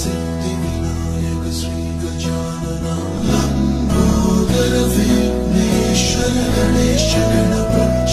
सिद्धि विनायक श्री गजानन लंबोदर विघ्नेश्वर गणेश गणपति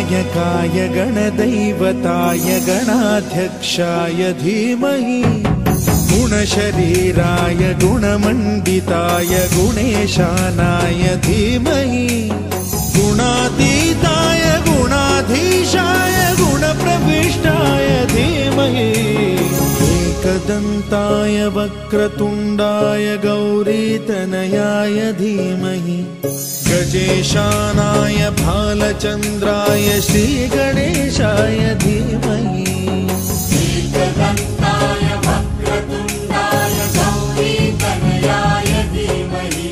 गणनायकाय गणदैवताय गणाध्यक्षाय धीमहि गुणशरीराय गुणमण्डिताय गुणेशानाय धीमहि गुणातीताय गुणाधीशाय गुणप्रविष्टाय धीमहि एकदन्ताय वक्रतुण्डाय गौरीतनयाय धीमहि गजेशानाय भालचन्द्राय श्रीगणेशाय धीमहि एकदन्ताय वक्रतुण्डाय गौरीतनयाय धीमहि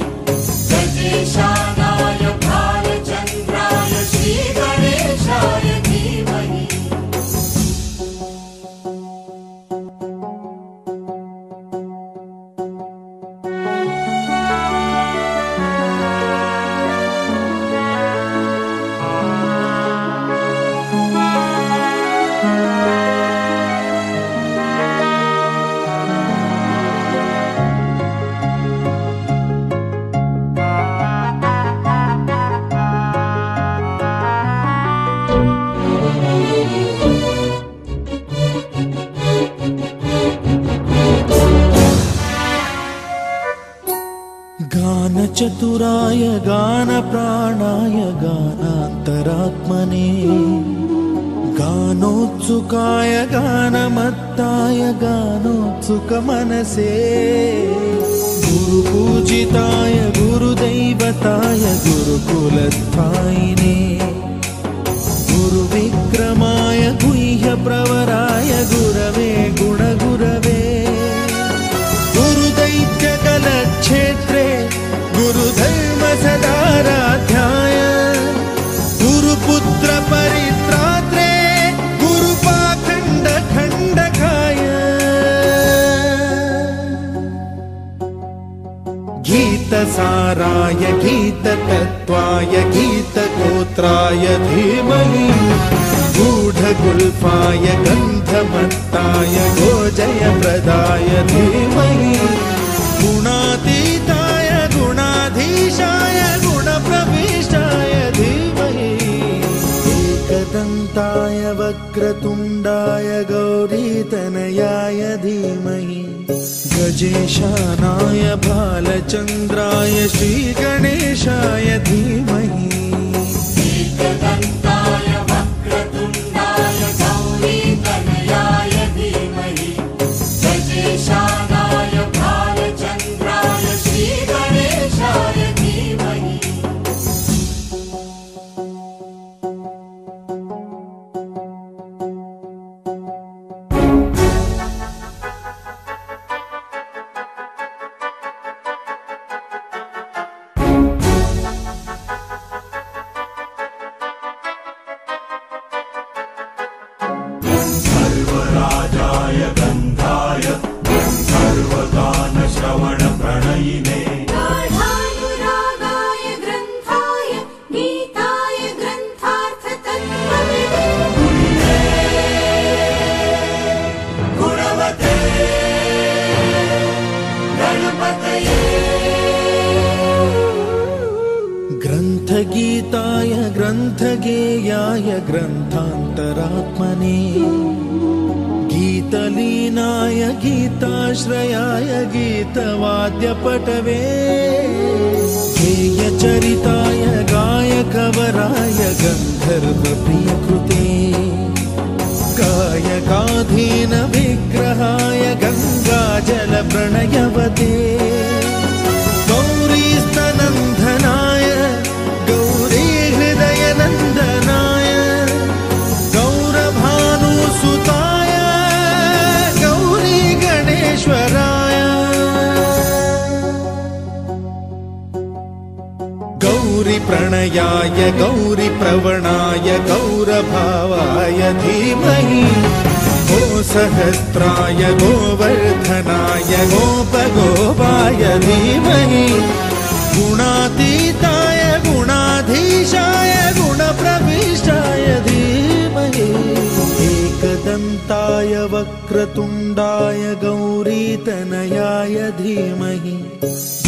गजेशानाय भालचन्द्राय श्रीगणेशाय धीमहि गानचतुराय गानप्राणाय गानान्तरात्मने गानोत्सुकाय गानमत्ताय गानोत्सुकमनसे गुरुपूजिताय गुरुदैवताय गुरुकुलस्थायिने गुरुविक्रमाय गुह्यप्रवराय गुरवे गुणगुरवे गुरुदैत्यकलक्षेत्रे गुरुधर्म सदाराध्याय गुरुपुत्र परित्रात्रे गुरुपाखण्ड खण्डकाय गीतसाराय गीततत्त्वाय गीतगोत्राय धीमहि गूढगुल्फाय गन्धमत्ताय गोजयप्रदाय धीमहि गुणातीताय गुणाधीशाय गुणप्रविष्टाय धीमहि एकदन्ताय वक्रतुण्डाय गौरीतनयाय धीमहि गजेशानाय भालचन्द्राय श्रीगणेशाय धीमहि एकदन्ताय वक्रतुण्डाय गौरीतनयाय धीमहि गजेशानाय भालचन्द्राय श्रीगणेशाय धीमहि सर्वराजाय गन्धाय सर्वगानश्रवणप्रणयिने गाढानुरागाय ग्रन्थाय गीताय ग्रन्थार्थतत्त्वविदे गुणवते गणपतये ग्रन्थगीताय ग्रन्थगेयाय ग्रन्थान्तरात्मने गीतलीनाय गीताश्रयाय गीतवाद्यपटवे गेयचरिताय गायकवराय गन्धर्वप्रियकृते गायकाधीन विग्रहाय गङ्गाजलप्रणयवते गौरीस्तनन्दनाय गौरीहृदयनन्दनाय गौरभानुसुताय गौरीगणेश्वराय गौरीप्रणयाय गौरीप्रवणाय गौरभावाय धीमहि गोसहस्राय गोवर्धनाय गोपगोपाय धीमहि गुणातीताय गुणाधीशाय गुणप्रविष्टाय धीमहि एकदन्ताय वक्रतुण्डाय गौरीतनयाय धीमहि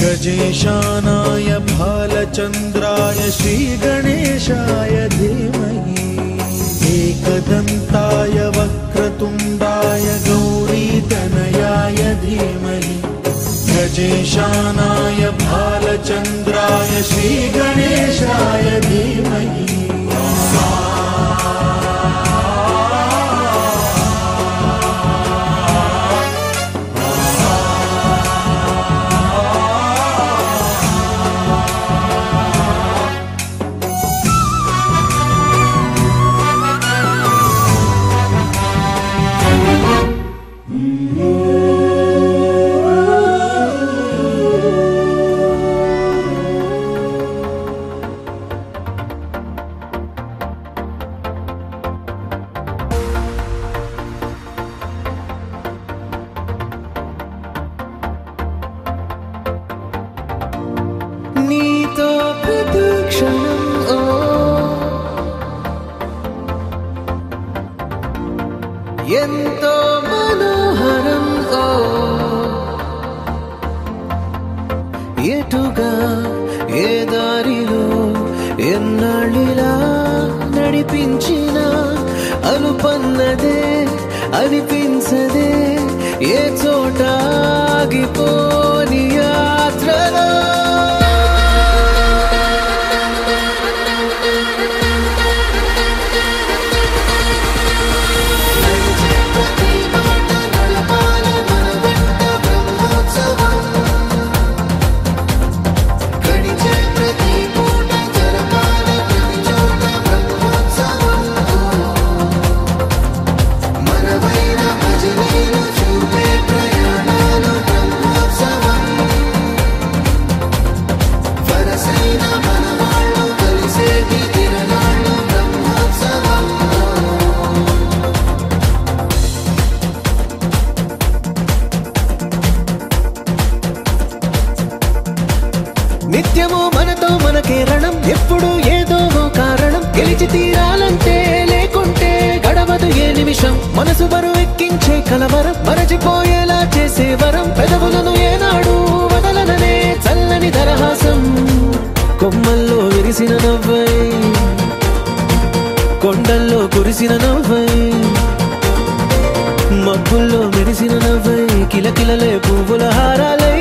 गजेशानाय भालचन्द्राय श्रीगणेशाय धीमहि एकदन्ताय वक्रतुण्डाय गौरीतनयाय धीमहि गजेशानाय भालचन्द्राय श्रीगणेशाय धीमहि ఎంతో మనోహరం ఓ ఎటుగా ఏ దారిలో ఎన్నాళ్ళిలా నడిపించిన అనుపన్నదే అనిపించదే ఏ చోట ఆగిపోని యాత్రలో నిత్యము మనతో మనకే రణం ఎప్పుడు ఏదో కారణం గెలిచి తీరాలంటే లేకుంటే గడవదు ఏ నిమిషం మనసు బరువు ఎక్కించే కలవరం మరచిపోయేలా చేసే వరం పెదవులను ఏనాడు వదలననే చల్లని దరహాసం కొమ్మల్లో విరిసిన నవ్వై కొండల్లో కురిసిన నవ్వై మబ్బుల్లో మెరిసిన నవ్వై కిలకిలలే పువ్వుల హారాలై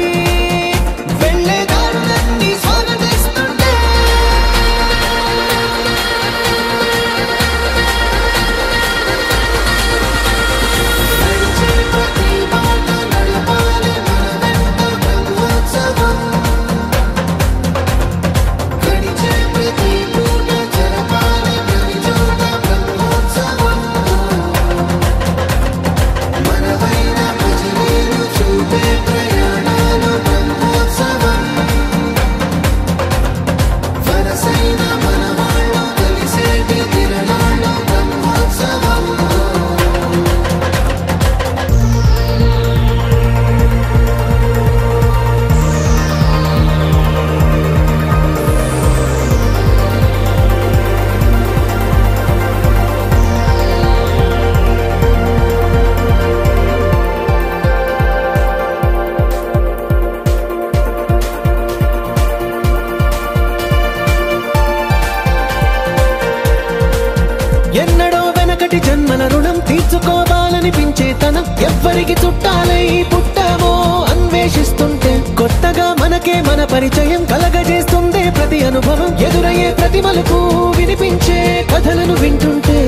ఎన్నడో వెనకటి జన్మల రుణం తీర్చుకోవాలనిపించే తనం ఎవ్వరికి చుట్టాలై పుట్టామో అన్వేషిస్తుంటే కొత్తగా మనకే మన పరిచయం కలగజేస్తుందే ప్రతి అనుభవం ఎదురయ్యే ప్రతి మలుపు వినిపించే కథలను వింటుంటే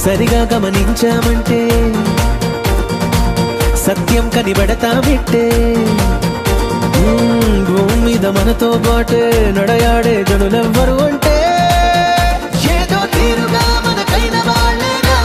సరిగా గమనించామంటే సత్యం కనిబడతామిట్టే భూమి మీద మనతో పాటే నడయాడే జనులెవ్వరు అంటే ఏదో తీరుగా మనకైన వాళ్ళేనా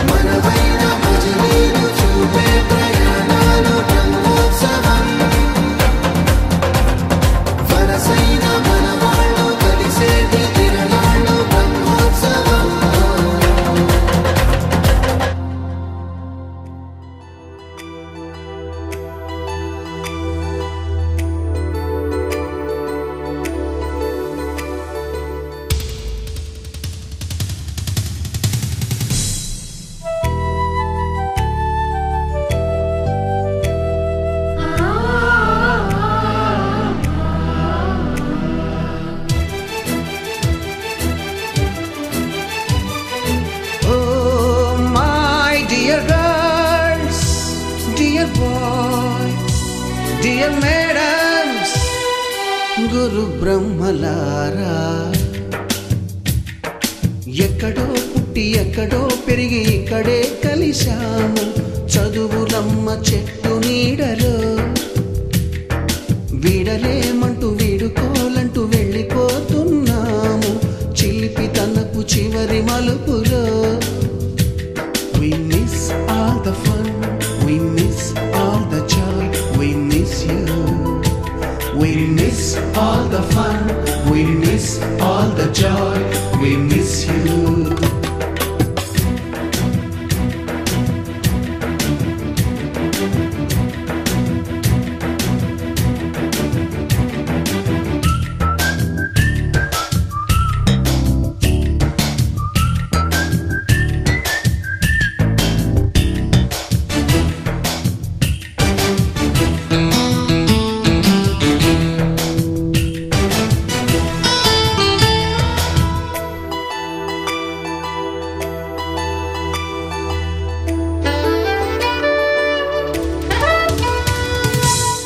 మనవైన భజనీలు చూపే ప్రయాణ మేడమ్స్ గురు బ్రహ్మలారా ఎక్కడో పుట్టి ఎక్కడో పెరిగి ఇక్కడే కలిశాము చదువులమ్మ చెట్టు నీడలో వీడలేమంటూ వీడుకోలంటూ వెళ్ళిపోతున్నాము చిలిపి తనపు చివరి మలుపులో We miss all the fun, we miss all the joy, we miss you. We miss all the fun, we miss all the joy, we miss you.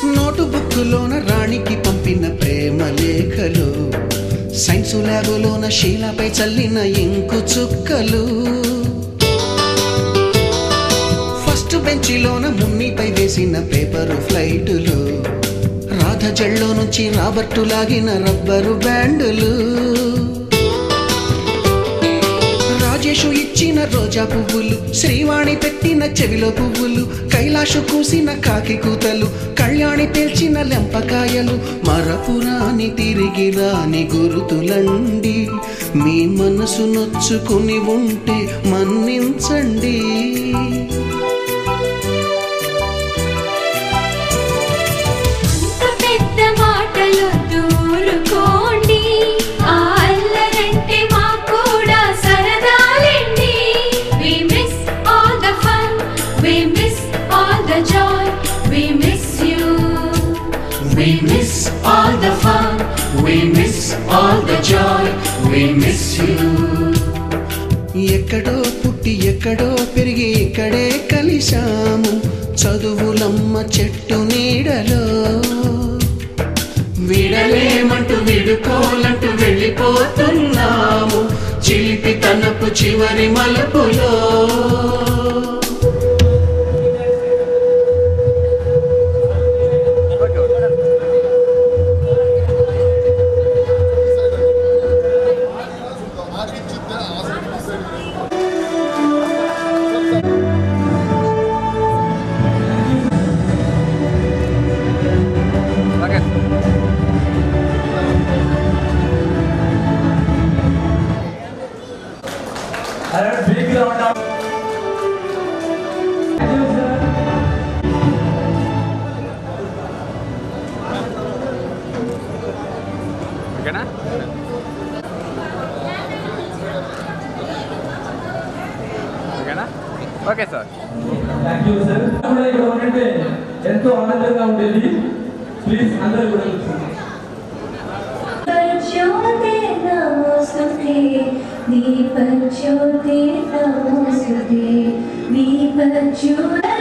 నోటుబుక్కులోన రాణికి పంపిన ప్రేమ లేఖలు సైన్సు ల్యాబులోన శీలపై చల్లిన ఇంకు చుక్కలు ఫస్ట్ బెంచిలోన మున్నిపై వేసిన పేపరు ఫ్లైటులు రాధ జల్లో నుంచి రాబర్టు లాగిన rubber బ్యాండులు Rajesh ఇచ్చిన రోజా పువ్వులు శ్రీవాణి పెట్టిన చెవిలో పువ్వులు కైలాషు కూసిన కాకి కూతలు కళ్యాణి పేల్చిన లెంపకాయలు మరపురాని తిరిగి రాని గురుతులండి మీ మనసు నొచ్చుకుని ఉంటే మన్నించండి పెద్ద మాటలు దూరుకోండి ఆ అల్లరంటే మాకు కూడా సరదాలండి We miss all the fun, we miss all the joy, we miss you. We miss all the fun, we miss all the joy, we miss you. ఎక్కడో పుట్టి ఎక్కడో పెరిగి ఇక్కడే కలిశాము చదువులమ్మ చెట్టు నీడలో వీడలేమంటూ వీడుకోలంటూ వెళ్ళిపోతున్నాము చిలిపి తనపు చివరి మలుపులో ఓకేనా ఓకేనా okay sir thank you sir కూడా ఇక్కడ ఉంటే ఎంతో ఆనందంగా ఉండేది ప్లీజ్ అందరూ కూడా కూర్చోండి ज्योति नमोस्तुते दीप ज्योति नमोस्तुते दीप ज्योति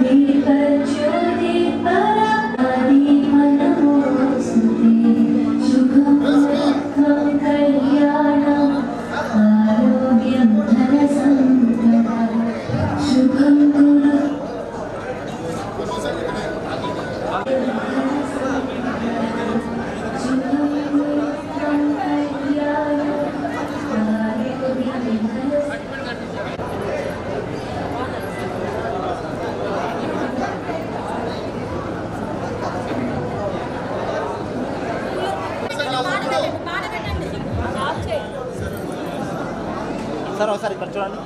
दीप ज्योति दीप नमोस्तुते शुभं सुखं कल्याणं आरोग्यं धनसम्पदा शुभं कुरु సార్ ఒకసారి ఇక్కడ చూడండి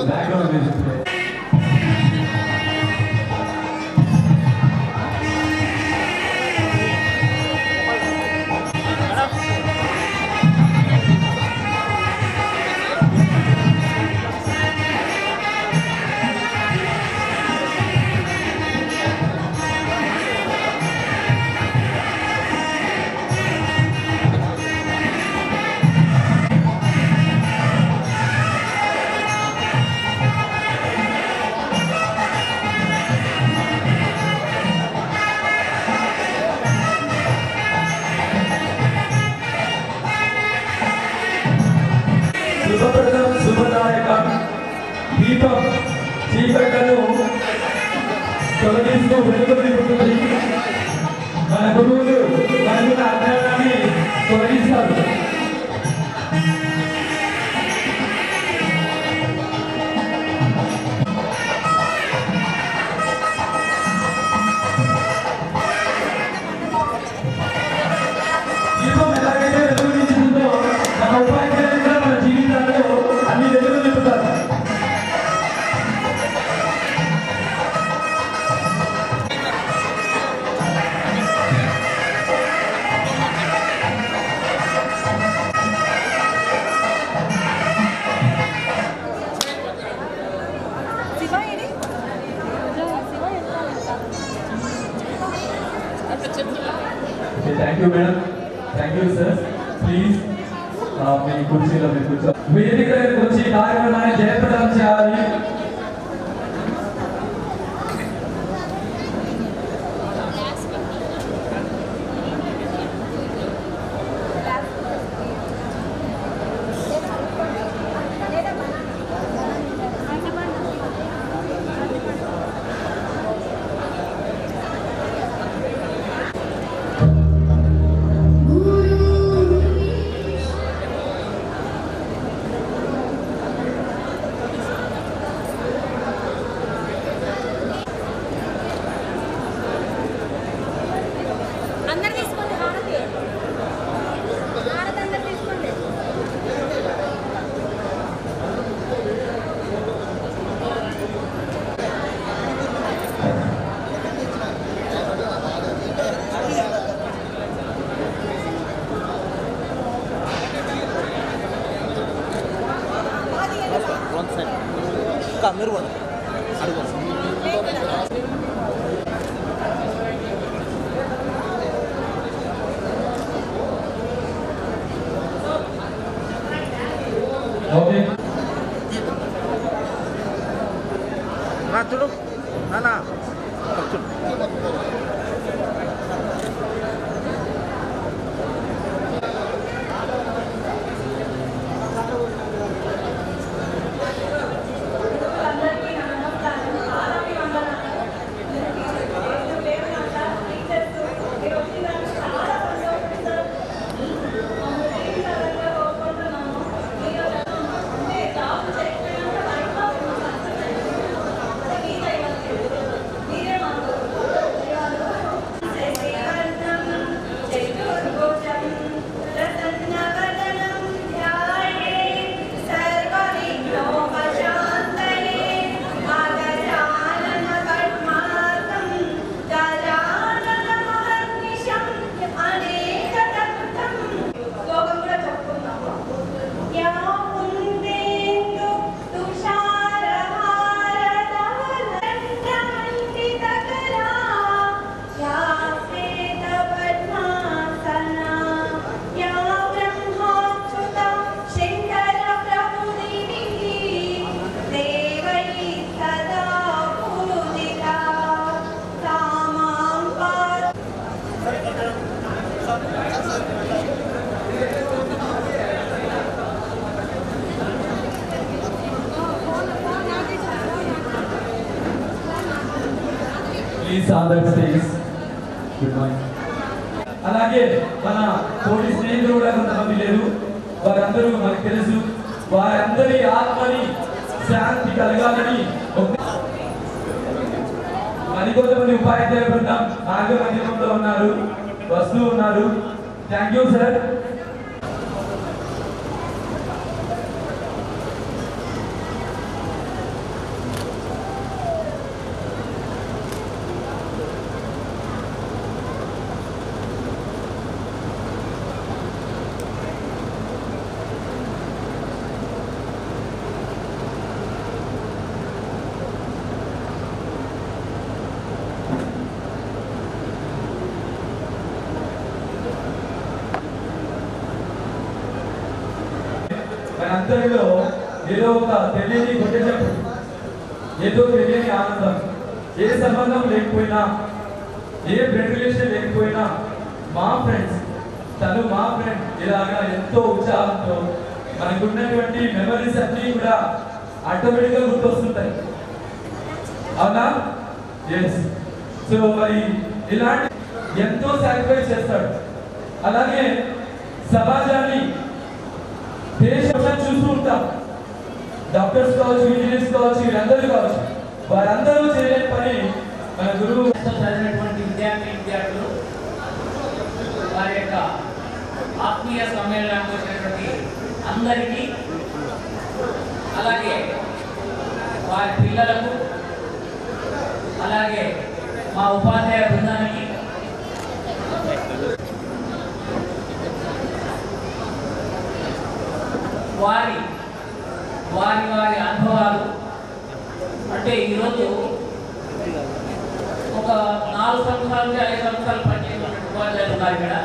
బ్యాక్గ్రౌండ్ మ్యూజిక్ చీకట్లను తొలగిస్తూ వెలుగులు నింపుతుంది. మన గురువులు మనకున్న అజ్ఞానాన్ని తొలగిస్తారు. దీపం ఎలాగైతే వెలుగు నింపుతుందో మన ఉపాధ్యాయులు కూడా మన జీవితాల్లో అన్ని వెలుగులు నింపుతారు. Thank you, madam. Thank you, sir. Please, మీ కుర్చీలో మీరు కూర్చో. వేదిక దగ్గరకు వచ్చి కార్యక్రమాన్ని జయప్రదం చేయాలి. అందరు తీసుకోండి హారతి హారతి అందరు తీసుకోండి. ఓకే చూడు నానా చూడు please Andhra stage. Good morning. అలాగే మన తోటి స్నేహితులు కూడా కొంతమంది లేరు, వారందరూ మనకు తెలుసు. వారందరి ఆత్మని శాంతి కలగాలని మరికొంతమంది ఉపాధ్యాయ బృందం మార్గ మధ్యమంలో ఉన్నారు, వస్తూ ఉన్నారు. Thank you sir. మనందరిలో ఏదో ఒక తెలియని కొట్టేటప్పుడు, ఏదో తెలియని ఆనందం, ఏ సంబంధం లేకపోయినా, ఏ బ్లడ్ రిలేషన్ లేకపోయినా, మా ఫ్రెండ్స్ తను మా ఫ్రెండ్ ఇలాగా ఎంతో ఉత్సాహంతో మనకున్నటువంటి మెమరీస్ అన్నీ కూడా ఆటోమేటిక్గా గుర్తొస్తుంటాయి. అవునా? ఎస్. సో మరి ఇలాంటి ఎంతో సాక్రిఫైస్ చేస్తాడు. అలాగే సమాజాన్ని దేశం చూస్తూ ఉంటాం. డాక్టర్స్ కావచ్చు, ఇంజనీర్స్ కావచ్చు, వీళ్ళందరూ కావచ్చు, వారందరూ చేయలేని పని మన గురువు చదివినటువంటి విద్యార్థులు వారి యొక్క ఆత్మీయ సమ్మేళనానికి వచ్చినటువంటి అందరికీ, అలాగే వారి పిల్లలకు, అలాగే మా ఉపాధ్యాయ బృందానికి వారి వారి వారి అనుభవాలు అంటే ఈరోజు ఒక 4 సంవత్సరాల నుంచి 5 సంవత్సరాలు పనిచేసినటువంటి ఉపాధ్యాయులు ఉన్నారు ఇక్కడ.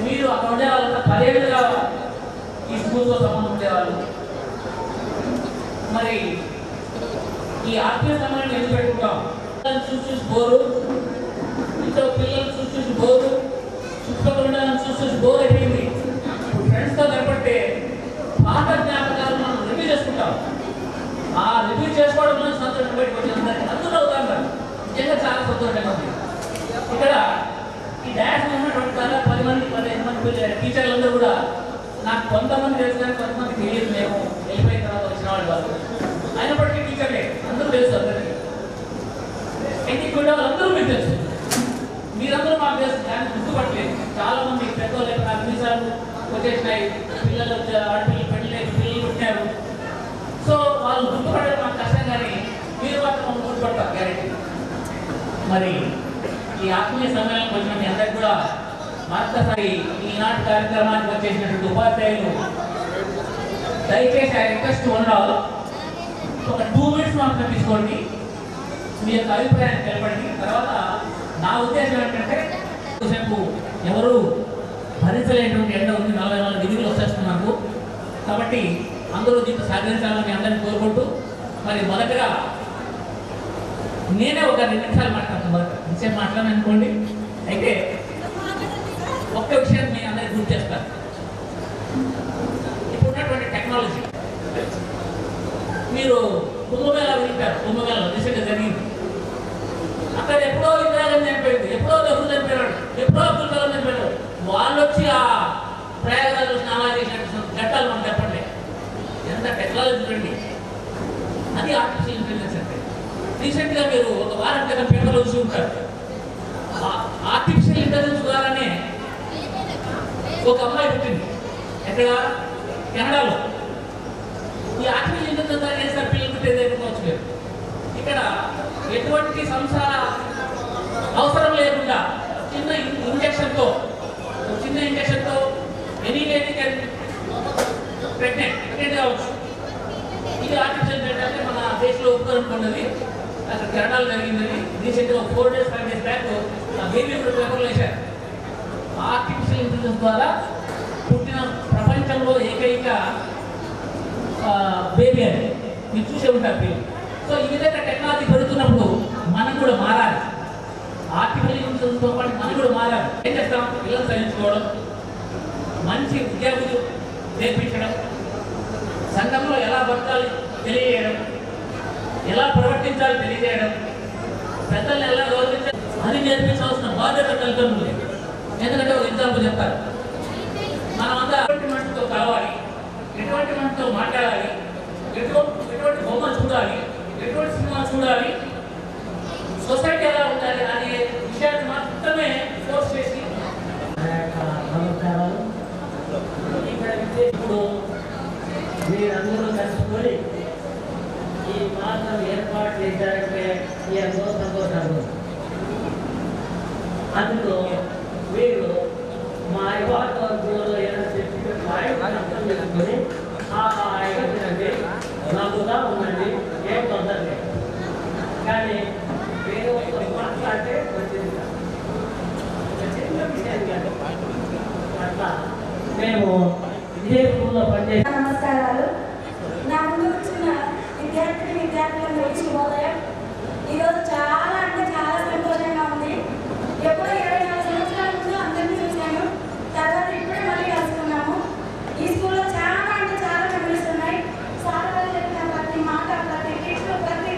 మీరు అక్కడ ఉండే వాళ్ళంతా 10 ఏళ్ళుగా ఈ స్కూల్తో సంబంధం ఉండేవాళ్ళు. మరి ఈ ఆత్మీయ సమాజాన్ని ఎందుకు పెట్టుకుంటాం? చూసి బోరు, ఇంట్లో పిల్లలు చూసి బోరు, చుట్టుపక్కల ఉండాలని చూసి బోర్ అయిపోయింది. ఫ్రెండ్స్తో కనపడితే పాత జ్ఞాపకాలు మనం రివ్యూ చేసుకుంటాం. ఆ రివ్యూ చేసుకోవడంలో సంతోషం బయటకు వచ్చింది. అందరూ అవుతారు, నిజంగా చాలా సంతోషంగా ఉంది. ఇక్కడ ఈ డాష్ ఉన్నటువంటి 10 మంది 15 మంది టీచర్లందరూ కూడా నాకు కొంతమంది తెలుసు కానీ కొంతమంది తెలియదు. మేము వెళ్ళిపోయిన తర్వాత వచ్చిన వాళ్ళు కాదు. అయినప్పటికీ టీచర్లే, అందరూ తెలుసు. అందరికీ ఎన్ని కూడా అందరూ మీకు తెలుసు. మీరందరూ మాకు తెలుసు కానీ గుర్తుపట్టలేదు. చాలా మంది పెద్దోళ్ళు నాకు వీసాలు వచ్చేసినాయి, పిల్లలు ఆడపిల్లలు పిల్లలు పుట్టినారు. సో వాళ్ళు గుర్తుపట్టడం మాకు కష్టం, కానీ మీరు మాత్రం మమ్మల్ని గుర్తుపడతారు గ్యారెంటీ. మరి ఈ ఆత్మీయ సమ్మేళనం వచ్చిన మీ అందరికి కూడా మరొకసారి ఈనాటి కార్యక్రమానికి వచ్చేసినటువంటి ఉపాధ్యాయులు దయచేసి ఆ రిక్వెస్ట్ ఉండవు. ఒక 2 minutes మాత్రం తీసుకోండి, మీ యొక్క అభిప్రాయాన్ని తెలపండి. తర్వాత నా ఉద్దేశం ఏంటంటే సేపు ఎవరు భరించలేనటువంటి ఎండ ఉంది, 44 డిగ్రీలు వచ్చేస్తున్నారు. కాబట్టి అందరూ దీంట్లో సహకరించాలని మీ అందరినీ కోరుకుంటూ, మరి మొదటగా నేనే ఒక 2 నిమిషాలు మాట్లాడతాను. మొదట మాట్లాడాను అనుకోండి. అయితే ఒక్క విషయాన్ని మీ అందరికీ గుర్తు చేస్తాను. ఇప్పుడున్నటువంటి టెక్నాలజీ, మీరు కుంభమేళా వింటారు. కుంభమేళా రీసెంట్గా జరిగింది. అక్కడ ఎప్పుడో ఇందిరాగాంధీ చనిపోయింది, ఎప్పుడో నెహ్రూ చనిపోయాడు, ఎప్పుడో అబ్దుల్ కలాం చనిపోయాడు. వాళ్ళు వచ్చి ఆ ప్రయాగాలు స్నానాలు చేసినట్టు ఘట్టాలు మనం చెప్పండి. ఎంత టెక్నాలజీ చూడండి. అది ఆర్టిఫిషియల్ ఇంటెలిజెన్స్ అంటే. రీసెంట్గా మీరు ఒక వారం క్రితం పేపర్లో చూసి ఉంటారు. ఆర్టిఫిషియల్ ఇంటెలిజెన్స్ ద్వారానే ఒక అమ్మాయి పుట్టింది. ఎక్కడ? కెనడాలో. ఈ ఆర్టిఫిషియల్ ఇంటెలిజెన్స్ ద్వారా చేసిన పిల్లలు పుట్టేది అనుకోవచ్చు మీరు. ఇక్కడ ఎటువంటి సంసార అవసరం లేకుండా చిన్న ఇంజక్షన్తో ఎనీ లేడీ కెన్ ప్రెగ్నెంట్ కావచ్చు. ఇది ఆర్టిఫిషియల్ ఇంటెలిజెన్స్ అంటే మన దేశంలో ఒప్పుకోనుకున్నది. అక్కడ కెనడాలో జరిగిందని రీసెంట్గా 4 days 5 days బ్యాక్ బేబీ కూడా పేపర్లు వేశారు. ఆర్టిఫిషియల్ ఇంటెలిజెన్స్ ద్వారా పుట్టిన ప్రపంచంలో ఏకైక బేబీ అని మీరు చూసే ఉంటారు పిల్లలు. సో ఈ విధంగా టెక్నాలజీ పెరుగుతున్నప్పుడు మనం కూడా మారాలి. ఆర్టిఫిషియల్ ఇంటెలిజెన్స్తో పాటు మనం కూడా మారాలి. ఏం చేస్తాం? పిల్లలు చదివించుకోవడం, మంచి విద్యార్థులు నేర్పించడం, సంఘంలో ఎలా బతకాలి తెలియజేయడం, ఎలా ప్రవర్తించాలి తెలియజేయడం, పెద్దల్ని ఎలా గౌరవించాలి అది నేర్పించాల్సిన బాధ్యత తల్లిదండ్రులు. ఎందుకంటే ఒక ఎగ్జాంపుల్ చెప్తారు. మనమంతా ఎటువంటి మనిషితో కలవాలి, ఎటువంటి మనిషితో మాట్లాడాలి, ఎటువంటి బొమ్మలు చూడాలి, ఎటువంటి సినిమా చూడాలి, సొసైటీ ఎలా ఉండాలి అనే విషయాన్ని మాత్రమే ఫోర్స్ చేసి నమస్కారాలు. ఇప్పుడు మీరందరూ కలుసుకొని ఈ మాసం ఏర్పాటు చేశారంటే ఎంతో సంతోషంగా. అందులో మీరు మా యువకులు ఏదైనా అర్థం చేసుకొని తినండి, నవ్వుగా ఉండండి, ఏం తొందర లేదు. కానీ వేరే మాట్లాడితే వచ్చింది చిన్న విషయం కాదు. అట్లా మేము ఇదే స్కూల్లో పనిచేసి. నమస్కారాలు. నా ముందు వచ్చిన విద్యార్థులకు శుభోదయం. ఈరోజు చాలా అంటే చాలా సంతోషంగా ఉంది. ఎప్పుడో 24 సంవత్సరాల ముందు అందరినీ చూశాను, తర్వాత ఇప్పుడే మళ్ళీ కలుసుకున్నాము. ఈ స్కూల్లో చాలా అంటే చాలా మెమరీస్ ఉన్నాయి. సార్ వాళ్ళు చెప్పిన ప్రతి మాట, ప్రతి టీచర్, ప్రతి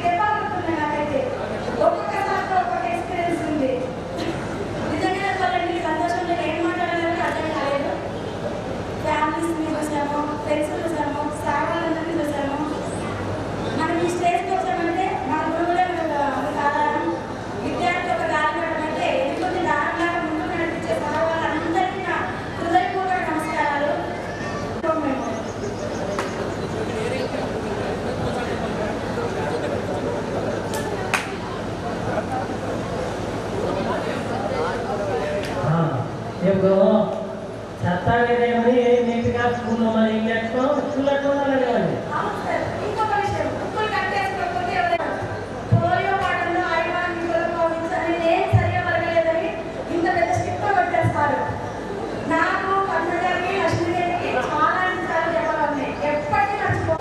ఇప్పుడు చెత్తాగేదేమని నీట్గా స్కూల్లో మరి ఇంకెక్కో స్కూల్ ఎట్లా ఉండాలి కదండి. అవును సార్. ఇంకొక విషయం, ముక్కులు కట్టేసుకోకపోతే పోలియో పాటల్లో ఐవాన్ కోవిడ్స్ అనేది ఏం సరిగా పడలేదని ఇంత పెద్ద స్టిక్కర్ కొట్టేస్తారు. నాకు కన్నడకి అశ్వినికి చాలా సార్లు చెప్పాలి, ఎప్పటికీ మర్చిపో.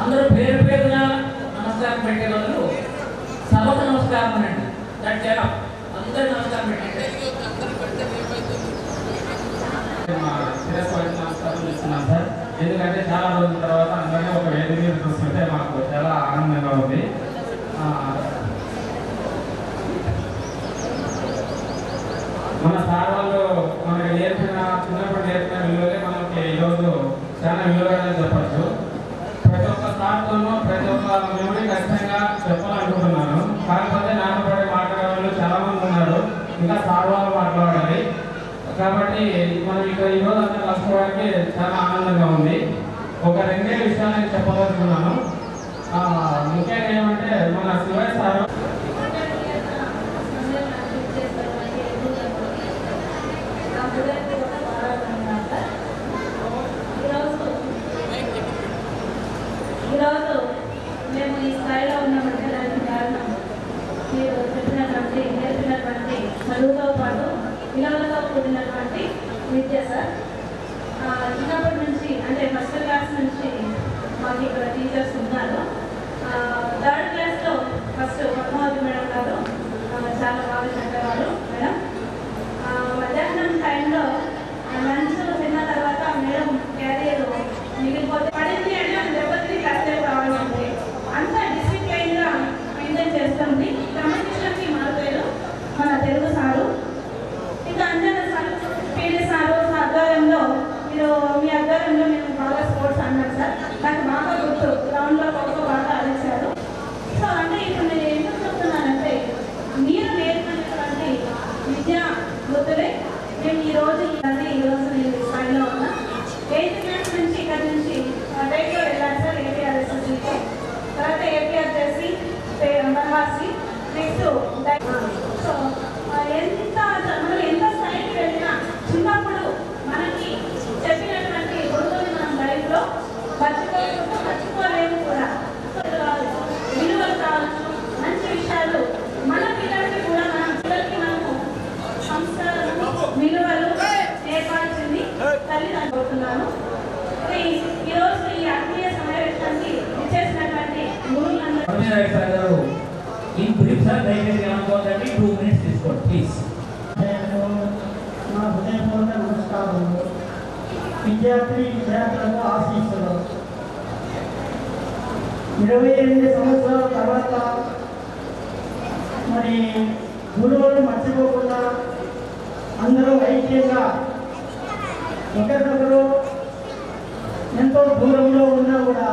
అందరూ పేరు పేరున నమస్కారం పెట్టే వాళ్ళు సభకు నమస్కారం అనండి. దట్ జనం అందరూ నమస్కారం పెట్టండి. నమస్కారం ఇస్తున్నాం సార్. ఎందుకంటే చాలా రోజుల తర్వాత అందరినీ ఒక వేదిక మీద చూస్తుంటే మాకు చాలా ఆనందంగా ఉంది. మన సార్ వాళ్ళు మనకి చిన్నప్పుడు నేర్పిన విలువలే మనకి ఈరోజు చాలా విలువగా చెప్పచ్చు. ప్రతి ఒక్క సార్తోనూ ప్రతి ఒక్క మెమరీ ఖచ్చితంగా చెప్పాలనుకుంటున్నాను. కాకపోతే నాతో పాటు మాట్లాడే వాళ్ళు చాలా మంది ఉన్నారు, ఇంకా సార్ వాళ్ళు మాట్లాడాలి. కాబట్టి మనం ఇక్కడ ఈరోజు అంతా కలుసుకోవడానికి చాలా ఆనందంగా ఉంది. ఒక రెండే విషయాలు చెప్పదలుచుకున్నాను. ముఖ్యంగా ఏమంటే మన శివయ్య సారు ఈరోజు మేము ఈ స్థాయిలో ఉన్నామంటే దానికి కారణం మీరు చెప్పినటువంటి నేర్పినటువంటి చదువుతో పాటు విలువలతో కూడినటువంటి విద్య సార్. చిన్నప్పటి నుంచి అంటే ఫస్ట్ క్లాస్ నుంచి మాకు ఇక్కడ టీచర్స్ ఉన్నారు. థర్డ్ క్లాస్లో ఫస్ట్ పద్మావతి మేడం గారు చాలా బాగా చెప్పేవారు మేడం. మధ్యాహ్నం టైంలో లంచ్ తిన్న తర్వాత మేడం క్యారియర్ మిగిలిపోతే పడింది అంటే దెబ్బతిని కాసేపు రావాలంటే అంత డిసిప్లైన్గా మెయింటైన్ చేస్తుంది. క్రమశిక్షణకి మారిపోయారు మన తెలుగు సారు. ఇంకా అంజన సార్, పీడి సారు ఆధ్వర్యంలో మీ ఆధ్వర్యంలో మేము బాగా స్పోర్ట్స్ అన్నాను సార్. నాకు బాగా గుర్తు, గ్రౌండ్లో ఖోఖో బాగా ఆడించారు. సో అంటే ఇప్పుడు నేను ఎందుకు చెప్తున్నానంటే మీరు నేర్పినటువంటి విద్యా బుద్ధులే మేము ఈరోజు నేను స్థాయిలో ఉన్నా. 8th క్లాస్ నుంచి ఇక్కడ నుంచి రైట్లో వెళ్ళాను సార్. ఏపీఆర్ఎస్ఎస్సీతో తర్వాత ఏపీఆర్ చేసి బనవాసి నెక్స్ట్. సో మనం ఎంత స్థాయికి వెళ్ళినా చిన్నప్పుడు మనకి చెప్పినటువంటి గురువుని మనం లైఫ్లో మర్చిపోలేము కూడా. విలువలు కావచ్చు, మంచి విషయాలు మన పిల్లలకి కూడా మనం పిల్లలకి మనము సంస్కారాలు విలువలు నేర్పాల్సింది తల్లిదండ్రులు కోరుతున్నాను. ఈరోజు ఈ ఆత్మీయ సమావేశానికి ఇచ్చేసినటువంటి గురువులందరూ ఇన్ బ్రీఫ్ సార్ దయచేసి ఏమనుకోవద్దండి. 2 minutes తీసుకోండి ప్లీజ్. నా హృదయపూర్వక నమస్కారములు. విద్యార్థులకు ఆశీస్సులు. 28 సంవత్సరాల తర్వాత మరి గురువులను మర్చిపోకుండా అందరూ ఐక్యంగా ఒకరినొకరు ఎంతో దూరంలో ఉన్నా కూడా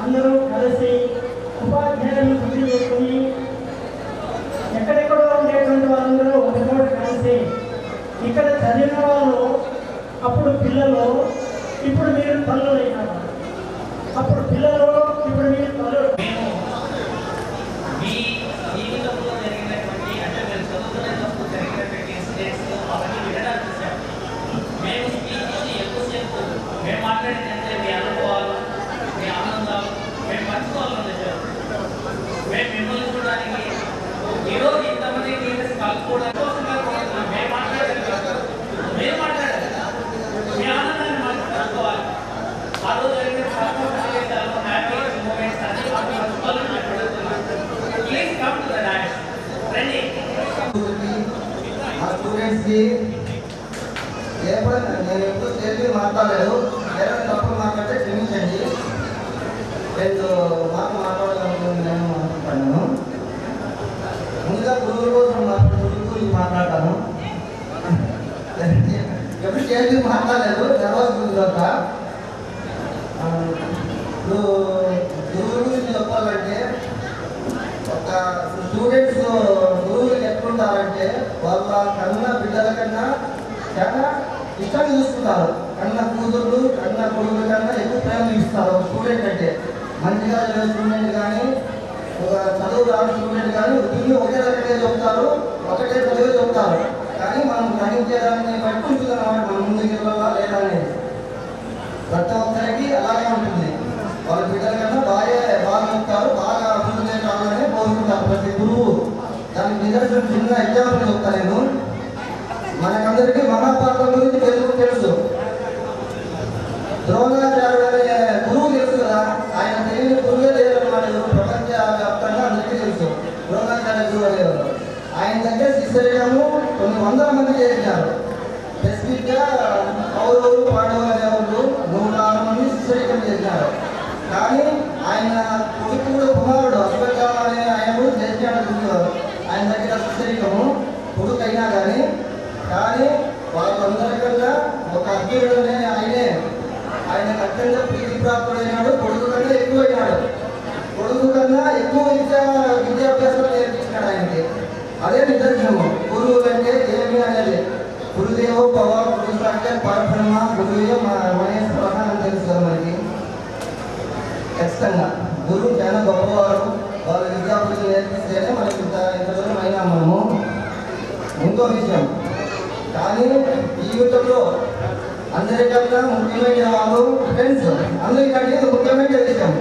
అందరూ కలిసి ఉపాధ్యాయులను గుర్తు చేసుకుని ఎక్కడెక్కడో ఉండేటువంటి వాళ్ళందరూ ఒక చోట కలిసి ఇక్కడ చదివిన వాళ్ళు అప్పుడు పిల్లలు, ఇప్పుడు మీరు తల్లులు అయినారు. అప్పుడు పిల్లలు, ఇప్పుడు మీరు తల్లులు. మీ జీవితంలో జరిగినటువంటి అంటే మీరు చదువుతున్నప్పుడు జరిగినటువంటి ఇన్సిడెంట్స్ అవన్నీ వినడానికి వచ్చాము. మేము స్పీచ్ ఎక్కువసేపు మేము మాట్లాడినంటే మీ అనుభవాలు, మీ ఆనందాలు మేము పంచుకోవాలని వచ్చాము. మేము మిమ్మల్ని చూడడానికి ఈరోజు ఇంతమంది టీచర్స్ కలుపుకోవడానికి మేము మాట్లాడాలి, మీరు మాట్లాడాలి, మీ ఆనందాన్ని మనం పంచుకోవాలి. ఆ రోజు జరిగిన సంతోషాలు, హ్యాపీ మూమెంట్స్ అన్ని పంచుకోవాలని please come to the dais. రండి. ఆ స్టూడెంట్స్కి నేను ఎప్పుడు స్టేజ్ మీద మాట్లాడలేదు. ఏదైనా తప్పులు మాట్లాడితే క్షమించండి. నేను మాట్లాడాలనుకుని నేను అనుకుంటున్నాను. ముందుగా గురువుల కోసం గురించి మాట్లాడతాను. ఎప్పుడు స్టేజ్ మీద మాట్లాడలేదు, నర్వస్ గురించి తప్ప. గురువుల గురించి చెప్పాలంటే ఒక స్టూడెంట్స్ గురువులు ఎట్లుంటారంటే వాళ్ళ కన్నా బిడ్డల కన్నా చాలా ఇష్టంగా చూసుకుంటారు. కన్న కూతుర్లు కన్న కొడుకుల కన్నా ఎక్కువ ప్రేమ ఇస్తారు ఒక స్టూడెంట్ అంటే. మంచిగా చదివే స్టూడెంట్ కానీ ఒక చదువు రాని స్టూడెంట్ కానీ దీన్ని ఒకే రకంగా చెప్తారు, ఒకటే చదివే చెప్తారు. కానీ మనం గ్రహించేదాన్ని బట్టి ఉంటుంది అన్నమాట, మనం ముందుకు వెళ్ళాలా లేదా అనేది. ప్రతి ఒక్కరికి అలాగే ఉంటుంది. వాళ్ళ బిడ్డల కన్నా బాగా చెప్తారు, బాగా అభివృద్ధి కావాలని కోరుకుంటారు ప్రతి గురువు. దానికి నిదర్శనం చిన్న ఎగ్జాంపుల్ చెప్తాను నేను. మనకందరికీ మహాభారతం గురించి తెలుసు. ద్రోణాచార్యుడు అనే గురువు తెలుసు కదా, ఆయన తెలియని గురువే లేదన్నమాట. ప్రపంచ వ్యాప్తంగా అందరికీ తెలుసు ద్రోణాచార్య గురువు అనేవారు. ఆయన దగ్గర శిష్యము కొన్ని వందల మంది చేసినారు. స్పెసిఫిక్గా కౌరవులు పాండవులు అనేవాళ్ళు 106 మంది శిష్యరికం చేసినారు. కానీ ఆయన కొడుకు కుమారుడు అశ్వత్థామ అనే ఆయన కూడా చేసినాడు ఆయన దగ్గర శిష్యరికము కొడుకు అయినా కానీ వాళ్ళందరికన్నా ఒక అర్జునుడు అనే ఆయన అత్యంత ప్రీతి ప్రాప్తుడైనాడు. కొడుకు కన్నా ఎక్కువైనాడు. కొడుకు కన్నా ఎక్కువ విద్యాభ్యాసం నేర్పించినాడు ఆయనకి. అదే నిదర్శనము. గురువు అంటే ఏమి అనేది గురుదేవో భవ, గురు సాక్షాత్ పరబ్రహ్మ, గురువే మహేశ్వర అని తెలుసు కదా మనకి. ఖచ్చితంగా గురువు చాలా గొప్పవారు. వాళ్ళ విద్యార్థులు నేర్పిస్తేనే మనకి ఇంతవరకు అయినా మనము. ఇంకో విషయం, కానీ జీవితంలో అందరికన్నా ముఖ్యమైన వాళ్ళు ఫ్రెండ్స్. అందరికంటే ముఖ్యమైన విషయం,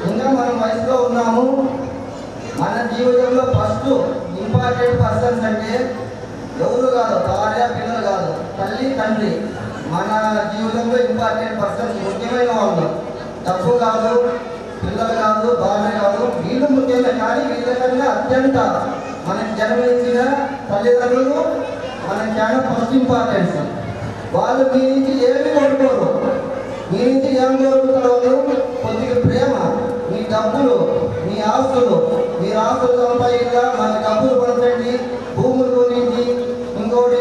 ఇంకా మనం వయసులో ఉన్నాము. మన జీవితంలో ఫస్ట్ ఇంపార్టెంట్ పర్సన్స్ అంటే ఎవరు కాదు, భార్య పిల్లలు కాదు, తల్లి తండ్రి. మన జీవితంలో ఇంపార్టెంట్ పర్సన్స్, ముఖ్యమైన వాళ్ళు. డబ్బు కాదు, పిల్లలు కాదు, భార్య కాదు, వీళ్ళు ముఖ్యమే. కానీ వీళ్ళకన్నా అత్యంత మనకి జన్మనిచ్చిన తల్లిదండ్రులు మనకి చాలా ఫస్ట్ ఇంపార్టెన్స్. వాళ్ళు మీ నుంచి ఏమి కోరుకోరు. మీ నుంచి ఏం కోరుకుంటారు? కొద్దిగా ప్రేమ, మీ డబ్బులు, మీ ఆస్తులు. మీరు ఆస్తులు సంపాదించగా మన డబ్బులు పంచండి, భూములు గురించి ఇంకోటి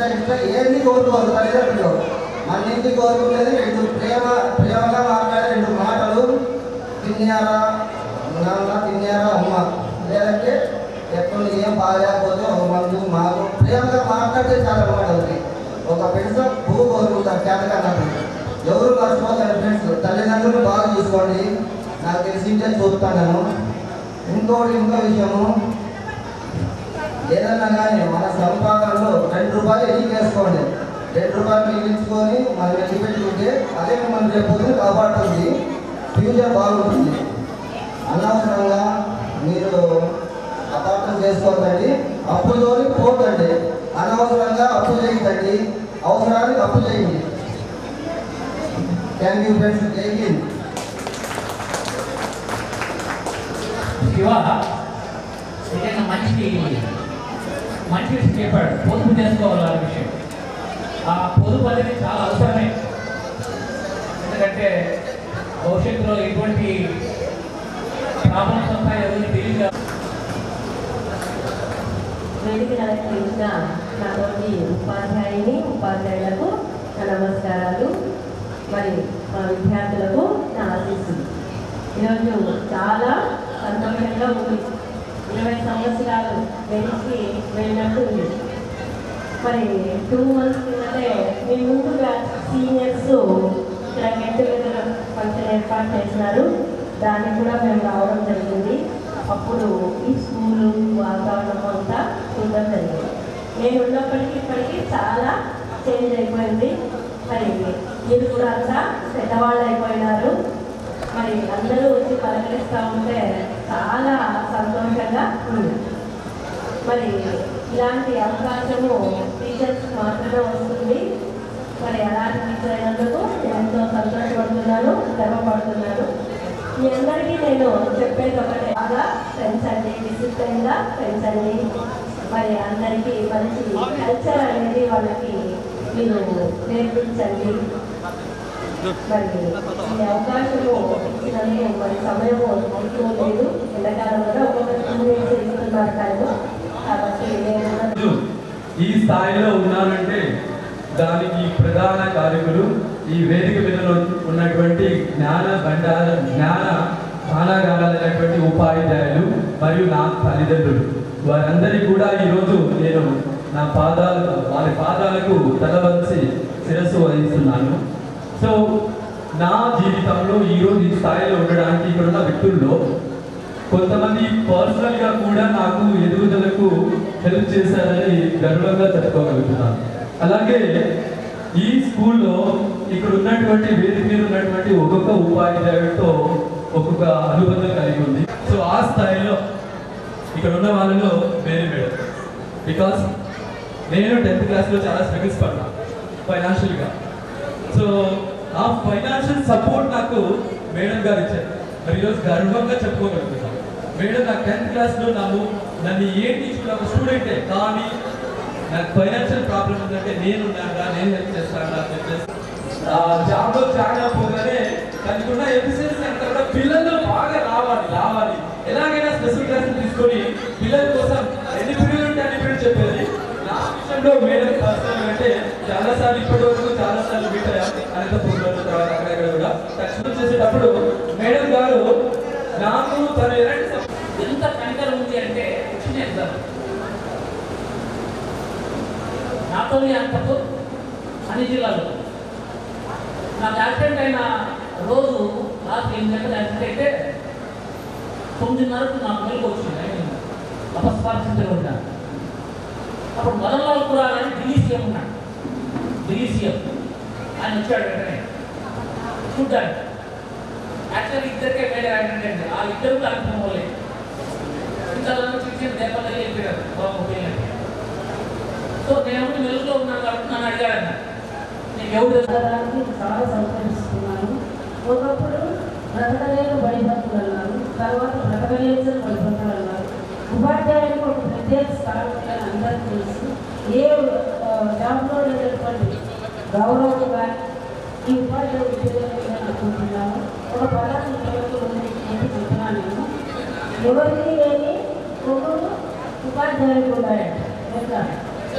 ఎక్స్ట్రా ఏది కోరుకోరు తల్లిదండ్రులు. మన నుంచి కోరుకునేది ప్రేమగా మాట్లాడే 2 మాటలు. తిన్నారా నాన్న, తిన్నారా అమ్మ, లేదంటే ఎక్కడ ఏం బాగాలేకపోతే ఒక మందు మాకు ప్రేమగా మాట్లాడితే చాలా మాటలు. ఒక ఫ్రెండ్స్ భూ కోరుకుంటారు చేతకన్నప్పుడు. ఎవరు మర్చిపోతారు ఫ్రెండ్స్. తల్లిదండ్రులు బాగా చూసుకోండి. నాకు తెలిసిందే చూస్తాను. ఇంకో విషయము, ఏదన్నా కానీ మన సంపాదనలో 2 రూపాయలు ఎన్ని వేసుకోండి. 2 రూపాయలు మిగిలించుకొని మనం ఎన్ని పెట్టుకుంటే అదే మనం రేపు కాపాడుతుంది, ఫ్యూచర్ బాగుంటుంది. అనవసరంగా మీరు అపార్థం చేసుకోవద్దండి. అప్పులతోని పోతండి. అనవసరంగా అప్పు చేయకండి, అవసరానికి అప్పు చేయండి. Thank you friends. జై హింద్. శివ ఏదైనా మంచి విషయం చెప్పాడు. పొదుపు చేసుకోవాలి అనే విషయం. ఆ పొదుపు అనేది చాలా అవసరమే. ఎందుకంటే భవిష్యత్తులో ఎటువంటి ప్రాబ్లమ్స్ వస్తాయి ఎవరికి తెలియదు. వేదికను అలంకరించిన నాతోటి ఉపాధ్యాయులకు నా నమస్కారాలు. మరి మా విద్యార్థులకు నా ఆశీస్సులు. ఈరోజు చాలా సంతోషంగా ఉంది. 20 సంవత్సరాలు వెలిసి వెళ్ళినట్టు ఉంది. మరి 2 months కిందటే మీ ముందుగా సీనియర్స్ ఇక్కడ గెట్ టుగెదర్ ఫంక్షన్ ఏర్పాటు చేసినారు. దానికి కూడా మేము రావడం జరిగింది. అప్పుడు ఈ స్కూలు వాతావరణం అంతా చూడడం జరిగింది. నేను ఉన్నప్పటికీ ఇప్పటికీ చాలా చేంజ్ అయిపోయింది. మరి మీరు కూడా అంతా పెద్దవాళ్ళు అయిపోయినారు. మరి అందరూ వచ్చి పలకరిస్తూ ఉంటే చాలా సంతోషంగా ఉంది. మరి ఇలాంటి అవకాశము టీచర్స్ మాత్రమే వస్తుంది. మరి అలాంటి టీచర్ అయినందుకు నేను ఎంతో సంతోషపడుతున్నాను, గర్వపడుతున్నాను. మీ అందరికీ నేను చెప్పేది ఒకటే, బాగా పెంచండి, డిసిప్లైన్గా పెంచండి. మరి అందరికీ మంచి కల్చర్ అనేది వాళ్ళకి మీరు నేర్పించండి. మరి ఈ అవకాశము ఇచ్చినందుకు మరి సమయము అవుతుంది. ఎండాకాలం కూడా ఒక్కొక్కరు ఇస్తున్నారు టైము. కాబట్టి నేను ఈ స్థాయిలో ఉన్నానంటే దానికి ప్రధాన కారకులు ఈ వేదిక మీద ఉన్నటువంటి జ్ఞాన భాండాగారాలైనటువంటి ఉపాధ్యాయులు మరియు నా తల్లిదండ్రులు. వారందరికీ కూడా ఈరోజు నేను నా వారి పాదాలకు తల వంచి శిరస్సు వహిస్తున్నాను. సో నా జీవితంలో ఈరోజు ఈ స్థాయిలో ఉండడానికి ఇక్కడున్న వ్యక్తుల్లో కొంతమంది పర్సనల్గా కూడా నాకు ఎదుగుదలకు హెల్ప్ చేశారని గర్వంగా చెప్పుకోగలుగుతున్నాను. అలాగే ఈ స్కూల్లో ఇక్కడ ఉన్నటువంటి వేదిక మీద ఉన్నటువంటి ఒక్కొక్క ఉపాధ్యాయుడితో ఒక్కొక్క అనుబంధం కలిగి ఉంది. సో ఆ స్థాయిలో ఇక్కడ ఉన్న వాళ్ళలో వేరే మేడం, బికాస్ నేను 10th క్లాస్లో చాలా స్ట్రగుల్స్ పడ్డా ఫైనాన్షియల్గా. సో ఆ ఫైనాన్షియల్ సపోర్ట్ నాకు మేడం గారు ఇచ్చారు. మరి ఈరోజు గర్వంగా చెప్పుకోగలుగుతున్నాను. మేడం నాకు 10th క్లాస్లో నన్ను ఏంటి ఒక స్టూడెంటే కానీ నాకు ఫైనాన్షియల్ ప్రాబ్లమ్ ఉందంటే నేను హెల్ప్ చేస్తాను అని చెప్పేసి జాబ్లో జాయిన్ అయిపోగానే దానికున్న ఎఫిషియన్సీ అంతా కూడా పిల్లలు బాగా రావాలి ఎలాగైనా స్పెషల్ క్లాసులు తీసుకొని పిల్లల కోసం ఎన్ని పీరియడ్ ఉంటే అన్ని పీరియడ్ చెప్పేది. నా విషయంలో మేడం పర్సనల్ అంటే చాలాసార్లు ఇప్పటి వరకు చాలాసార్లు మీట్ అయ్యాం అనంతపూర్లో, తర్వాత అక్కడక్కడ కూడా టచ్ చేసేటప్పుడు మేడం గారు నాకు తను ఎంత కనికరం ఉంది అంటే చిన్న ఎగ్జాంపుల్. నాతో అనంతపూర్ అన్ని జిల్లాలో నాకు యాక్సిడెంట్ అయిన రోజు రాత్రి 8 గంటల యాక్సిడెంట్ అయితే 9:30కు నాకు మెలకు వచ్చింది. అపస్మార స్థితిలో ఉంటాను. అప్పుడు మదన్లాల్ కురార్ అని ఢిల్లీ సీఎం ఉన్నాడు. ఢిల్లీ సీఎం ఆయన వచ్చాడు వెంటనే చూడ్డానికి. యాక్చువల్లీ ఇద్దరికే మేడే యాక్సిడెంట్ అండి. ఆ ఇద్దరు అనుభవం వల్లే ఇంకా చిన్న దేపాలకి వెళ్ళిపోయారు బాబు. సో నేను మెలుగులో ఉన్నాను కాబట్టి నన్ను అడిగాడు, నీకు ఎవరు చాలా సంతోషిస్తున్నాను. ఒకప్పుడు బ్రతకలేని బడిపత్తులు అన్నారు, తర్వాత బ్రతకలేని బడిపత్తులు అన్నారు. ఉపాధ్యాయులకు ఒక ప్రత్యేక స్థానం అందరికీ తెలుసు. ఏ జాబ్లో లేనటువంటి గౌరవం కానీ ఈ ఉపాధ్యాయులు తెలియదని అనుకుంటున్నాను. ఒక పదాన్ని చెప్తున్నాను నేను. ఎవరికి లేని కొమ్ములు ఉపాధ్యాయులు ఉన్నాయంట.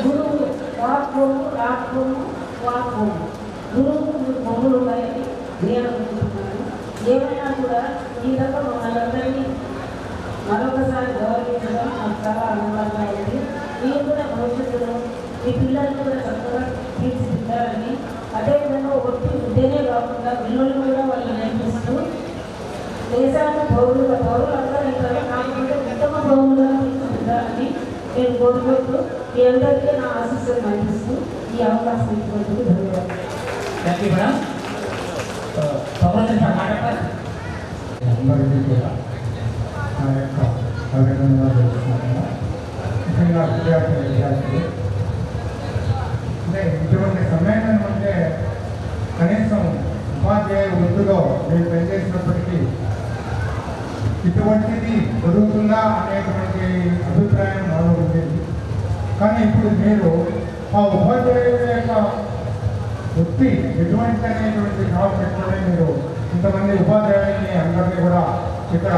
గురువు వాక్కోము, రాక్కోము, వాక్కోము. గురువు కొమ్ములు ఉన్నాయని నేను అనుకుంటున్నాను. ఏమైనా కూడా ఈ రకం మనందరినీ మరొకసారి గౌరవించడం నాకు చాలా ఆనందంగా ఉంది. మీరు కూడా భవిష్యత్తులో మీ పిల్లల్ని కూడా చక్కగా తీర్చిదిద్దాలని, అదేవిధంగా ఒట్టి విద్యనే కాకుండా విలువలు కూడా వాళ్ళు నేర్పిస్తూ దేశాన్ని పౌరులందరూ ఉంటారు కాకపోతే ఉత్తమ పౌరులుగా తీర్చిదిద్దాలని నేను కోరుకుంటూ మీ అందరికీ నా ఆశీస్సులు అందిస్తూ ఈ అవకాశం ఇచ్చినందుకు ధన్యవాదాలు. అందరికీ కూడా నా యొక్క అభినందనలు తెలుసుకుంటున్నాను. ముఖ్యంగా విద్యార్థులు అంటే ఇటువంటి సమ్మేళనం అంటే కనీసం ఉపాధ్యాయ వృత్తిలో మీరు పనిచేసినప్పటికీ ఇటువంటిది జరుగుతుందా అనేటువంటి అభిప్రాయం నాలో ఉండేది. కానీ ఇప్పుడు మీరు ఆ ఉపాధ్యాయుల యొక్క వృత్తి ఎటువంటి అనేటువంటి జాబ్ పెట్టుకుని మీరు ఇంతమంది ఉపాధ్యాయుల్ని అందరినీ కూడా ఇక్కడ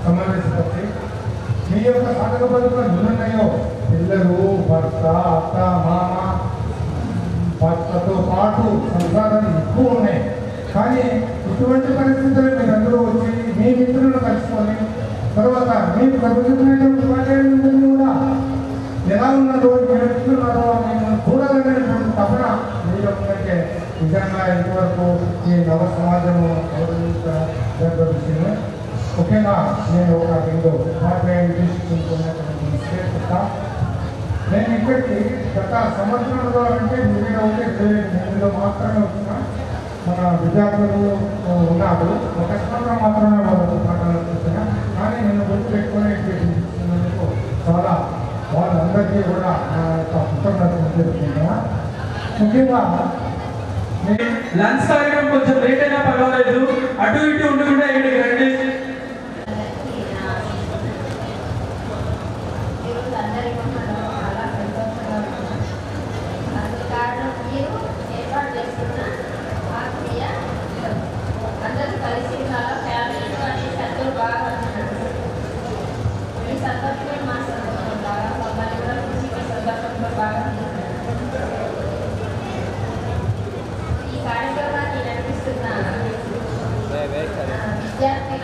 సమావేశపరిచి మీ యొక్క సాధక బతుకులు ఎన్నున్నాయో పిల్లలు, భర్త, అత్త, మామ, భర్తతో పాటు సంసారాలు ఎక్కువ ఉన్నాయి. కానీ ఇటువంటి పరిస్థితులు మీరందరూ వచ్చి మీ మిత్రులను కలుసుకొని తర్వాత మీకు కలుగుతున్నటువంటి ఉపాధ్యాయులందరినీ కూడా ఎలా ఉన్నదో నేర్చుకున్నారో మేము చూడాలనేటువంటి తపన మీరు ఉందంటే నిజంగా ఇంతవరకు ఈ నవ సమాజము విషయమే. ముఖ్యంగా నేను ఒక 2 ఉపాధ్యాయులు తీసుకుంటున్నటువంటి విషయం. నేను ఇక్కడికి గత సంవత్సరంలో అంటే 2021 మాత్రమే వచ్చిన మన విద్యార్థులు ఉన్నారు. ఒక సంవత్సరం మాత్రమే వాళ్ళకు పాఠాలు చూసిన. కానీ నేను గుర్తు పెట్టుకుని తీసుకున్నందుకు చాలా వాళ్ళందరికీ కూడా నా యొక్క కృతజ్ఞతలు తెలుపుకుంటున్నా. ముఖ్యంగా లంచ్ కార్యక్రమం కొంచెం లేట్ అయినా పర్వాలేదు, అటు ఇటు ఉండకుండా ఇక్కడికి రండి. విద్యార్థి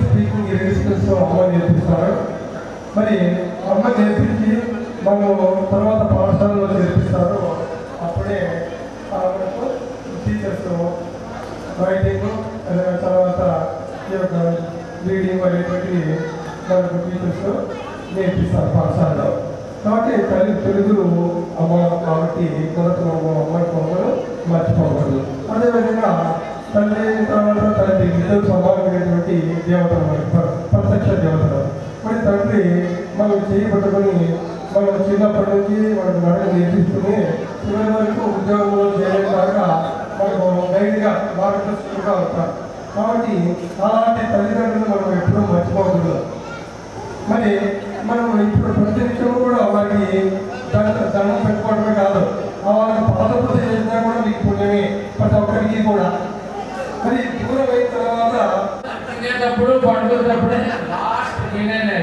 స్పీకింగ్ రెజిస్టర్స్ అమ్మ నేర్పిస్తారు. మరి అమ్మ నేర్పించి మనం తర్వాత పాఠశాలలో నేర్పిస్తారు. అప్పుడే టీచర్స్ రైటింగ్ తర్వాత ఈ యొక్క రీడింగ్ అనేటువంటి మనకు టీచర్స్ నేర్పిస్తారు పాఠశాలలో. కాబట్టి తెలుగులు అమ్మ కాబట్టి మొదట అమ్మాయి పొమ్మలు మర్చిపోకూడదు. అదేవిధంగా తల్లి తర్వాత తండ్రి ఇద్దరు సమానమైనటువంటి దేవతలు మనకి ప్రత్యక్ష దేవతలు. మరి తండ్రి మనం చేయబట్టుకొని మనం చిన్నప్పటి నుంచి మనకు నడక నేర్పిస్తూనే చివరి వరకు ఉద్యోగంలో చేయలేక మనకు గైడ్గా మార్గదర్శకులుగా అవుతారు. కాబట్టి అలాంటి తల్లిదండ్రులు మనం ఎప్పుడూ మర్చిపోకూడదు. మరి మనం ఇప్పుడు ప్రతి నిమిషం కూడా వారికి దండం పెట్టుకోవడమే కాదు, వాళ్ళకి పాదపూజ చేసినా కూడా మీకు పుణ్యమే ప్రతి ఒక్కరికి కూడా. మరి దూరం అయిన తర్వాత తినేటప్పుడు పడుకునేటప్పుడే లాస్ట్ నేనే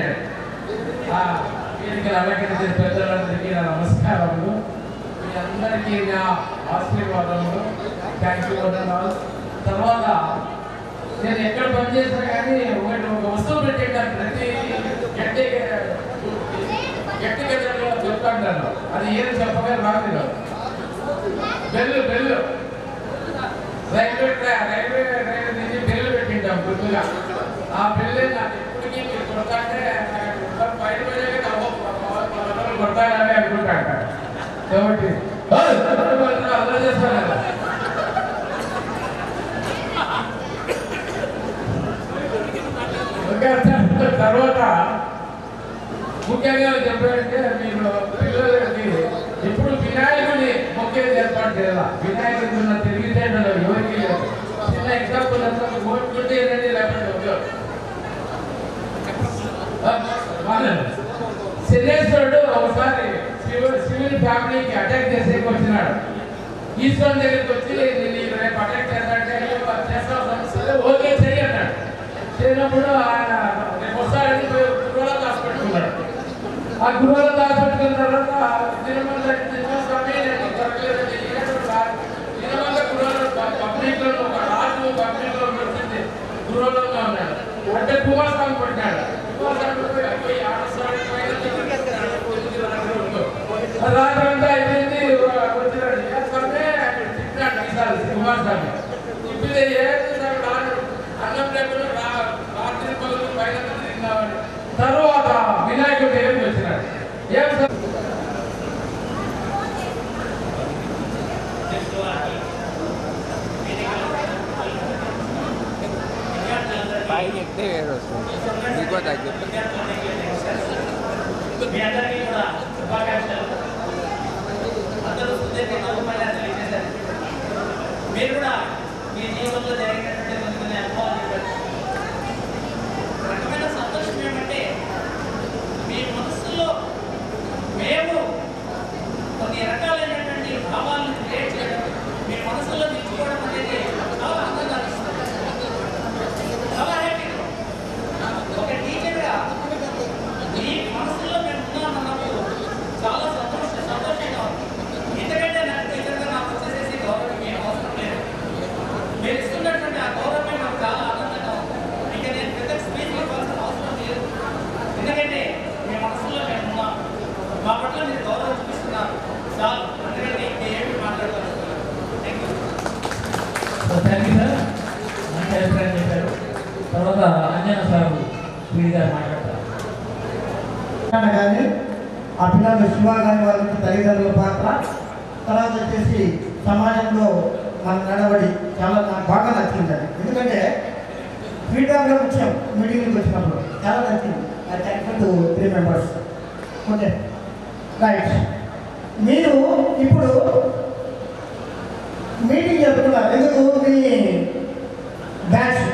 వీరికి అలంకరించిన పెద్దలందరికీ నా నమస్కారములు. మీ అందరికీ నా ఆశీర్వాదములు. థ్యాంక్ యూ వందనాలు. తర్వాత నేను ఎక్కడ పనిచేసినా కానీ ఒక వస్తువు పెట్టేటాను ప్రతి గట్టి గదిలో చెప్తాను. అది ఏం చెప్పగా రాదు. బెల్లు రైల్వే నుంచి బెల్లు పెట్టింటాం గుర్తుగా. ఆ బెల్లు నాకు ఎప్పటికీ మీరు కొడతాంటే బయట కొడతానని అనుకుంటాంట. కాబట్టి అలా చేస్తాను. తర్వాత ముఖ్యంగా చెప్పాలంటే మీరు పిల్లలకి ఇప్పుడు వినాయకుడిని మొక్కేది ఏర్పాటు చేయాల. వినాయకుడు ఉన్న తెలివితేటలు ఎవరికి లేదు. చిన్న ఎగ్జాంపుల్ అంతా ఓటుకుంటే ఏంటంటే లేకపోతే శనేశ్వరుడు ఒకసారి శివుని ఫ్యామిలీకి అటాక్ చేసేకి వచ్చినాడు. ఈశ్వరుని దగ్గరికి వచ్చి నేను రేపు అటాక్ చేస్తానంటే చేస్తాను ఓకే చెయ్యి అన్నాడు. చేయనప్పుడు ఆయన రేపు వస్తారని గృహాల దాచిపెట్టుకున్నాడు. ఆ గృహాల దాచిపెట్టుకున్న తర్వాత దినమంతా పబ్లిక్లో ఒక రాజు పబ్లిక్లో వచ్చింది గృహంలో ఉన్నాడు. అంటే కుమారస్వామి పట్టినాడు. రాత్రంతా అయిపోయింది వచ్చినాడు. తిట్టినాడు కుమారస్వామి. ఇప్పుడు అన్నం లేకుండా రాత్రి పనులు పైన తిన్నామని. తర్వాత వినాయకుడు దగ్గరికి వచ్చినాడు. ఏం సార్ పైకి ఎక్కితే వేరు వస్తుంది. ఇంకో తగ్గి మీ అందరికీ కూడా శుభాకాంక్షలు. అందరూ తెలియజేశారు. మీరు కూడా మీ జీవితంలో జరిగినటువంటి కొన్ని అనుభవాలు చెప్పారు. రకమైన సంతోషం ఏమంటే మీ మనసులో స్పీడ్గా మాట్లాడతారు. కానీ ఆ పిల్లలు శివ గారి వాళ్ళకి తల్లిదండ్రుల పాత్ర, తర్వాత వచ్చేసి సమాజంలో మన నడవడి చాలా నాకు బాగా నచ్చింది అది. ఎందుకంటే ఫీడ్బ్యాక్లో ముఖ్యం మీటింగ్కి వచ్చినప్పుడు చాలా నచ్చింది. I thank to 3 members. Okay right. మీరు ఇప్పుడు మీటింగ్ చెప్తున్నారు ఎందుకు మీ బ్యాచ్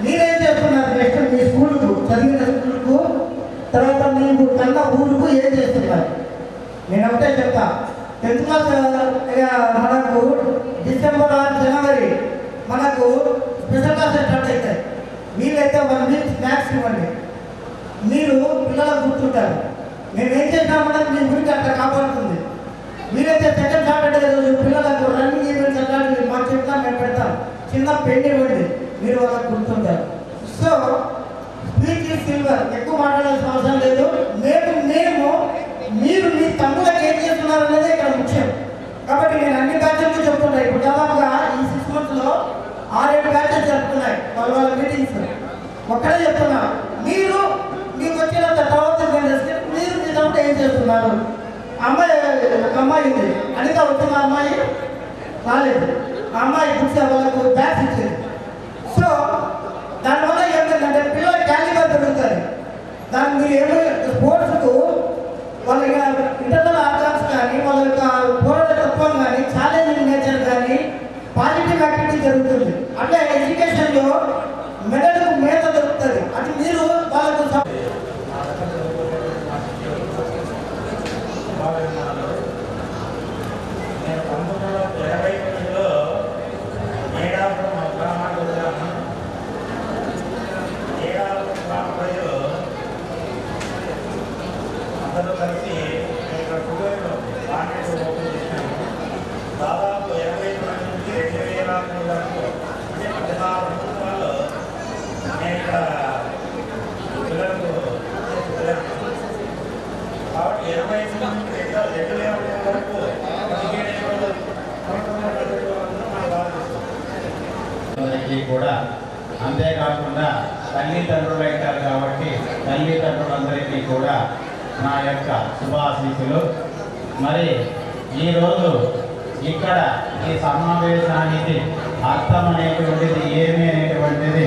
మీరేం చేస్తున్నారు నెక్స్ట్ మీ స్కూల్కు చదివిన స్కూల్కు తర్వాత మీకు కన్నా ఊరుకు ఏం చేస్తున్నారు? నేను ఒకటే చెప్తా, 10th క్లాస్ మనకు డిసెంబర్ ఆర్ జనవరి మనకు స్పెషల్ క్లాసెస్ స్టార్ట్ అవుతాయి. వీళ్ళైతే 1 వీక్ స్నాక్స్ ఇవ్వండి, మీరు పిల్లలకు గుర్తుంటారు. మేము ఏం చేసినామన్నది మీ గురించి అట్లా కాపాడుతుంది. వీలైతే సెకండ్ సాటర్డే రోజు పిల్లలకు రన్నింగ్ ఈవెంట్స్ అలాంటివి మాకు చెప్తా మేము పెడతాం. చిన్న పెన్ ఇవ్వండి, మీరు వాళ్ళకు గుర్తుంటారు. సో స్పీచ్ ఈజ్ సిల్వర్, ఎక్కువ మాట్లాడాల్సిన అవసరం లేదు. మేము మీరు మీ తమ్ములకు ఏం చేస్తున్నారు అనేది ఇక్కడ ముఖ్యం. కాబట్టి నేను అన్ని బ్యాచెస్కి చెప్తున్నాను. ఇప్పుడు దాదాపుగా ఈ 6 monthsలో 6-7 బ్యాచెస్ జరుపుతున్నాయి వాళ్ళ మీటింగ్స్. ఒక్కడే చెప్తున్నా, మీరు మీకు వచ్చినంత తర్వాత మీరు మీ తమ్ముడు ఏం చేస్తున్నారు? అమ్మాయి ఒక అమ్మాయి ఉంది, అనిత వచ్చిన అమ్మాయి రాలేదు. ఆ అమ్మాయి చూసే వాళ్ళకు బ్యాగ్స్ ఇచ్చేది. సో దానివల్ల ఏమిటంటే పిల్లలు క్యాలిబర్ పెరుగుతుంది. దాన్ని మీరు ఏమో స్పోర్ట్స్కు వాళ్ళ ఇంటర్నల్ ఆర్గాన్స్ కానీ వాళ్ళ యొక్క పోరాటత్వం కానీ ఛాలెంజింగ్ నేచర్ కానీ పాజిటివ్ యాక్టివిటీ జరుగుతుంది. అంటే ఎడ్యుకేషన్లో మెదడుకు మేత దొరుకుతుంది. అది మీరు వాళ్ళకు నేను 1989లో ఏడాపురం గ్రామానికి వచ్చాను. ఏడాపురం గ్రామ ప్రజలు అందరూ కలిసి ఇక్కడ కుబేరులో మార్కెట్ ఓపెన్ చేశాను. దాదాపు 85 నుంచి 2000 వరకు అంటే 16 సంవత్సరాలు నేను ఇక్కడ పిల్లలకు కాబట్టి 85 నుంచి 2000 వరకు 17 కూడా అంతేకాకుండా తల్లిదండ్రులు అవుతారు కాబట్టి తల్లిదండ్రులందరికీ కూడా నా యొక్క శుభాశీస్సులు. మరి ఈరోజు ఇక్కడ ఈ సమావేశానికి అర్థం అనేటువంటిది ఏమి అనేటువంటిది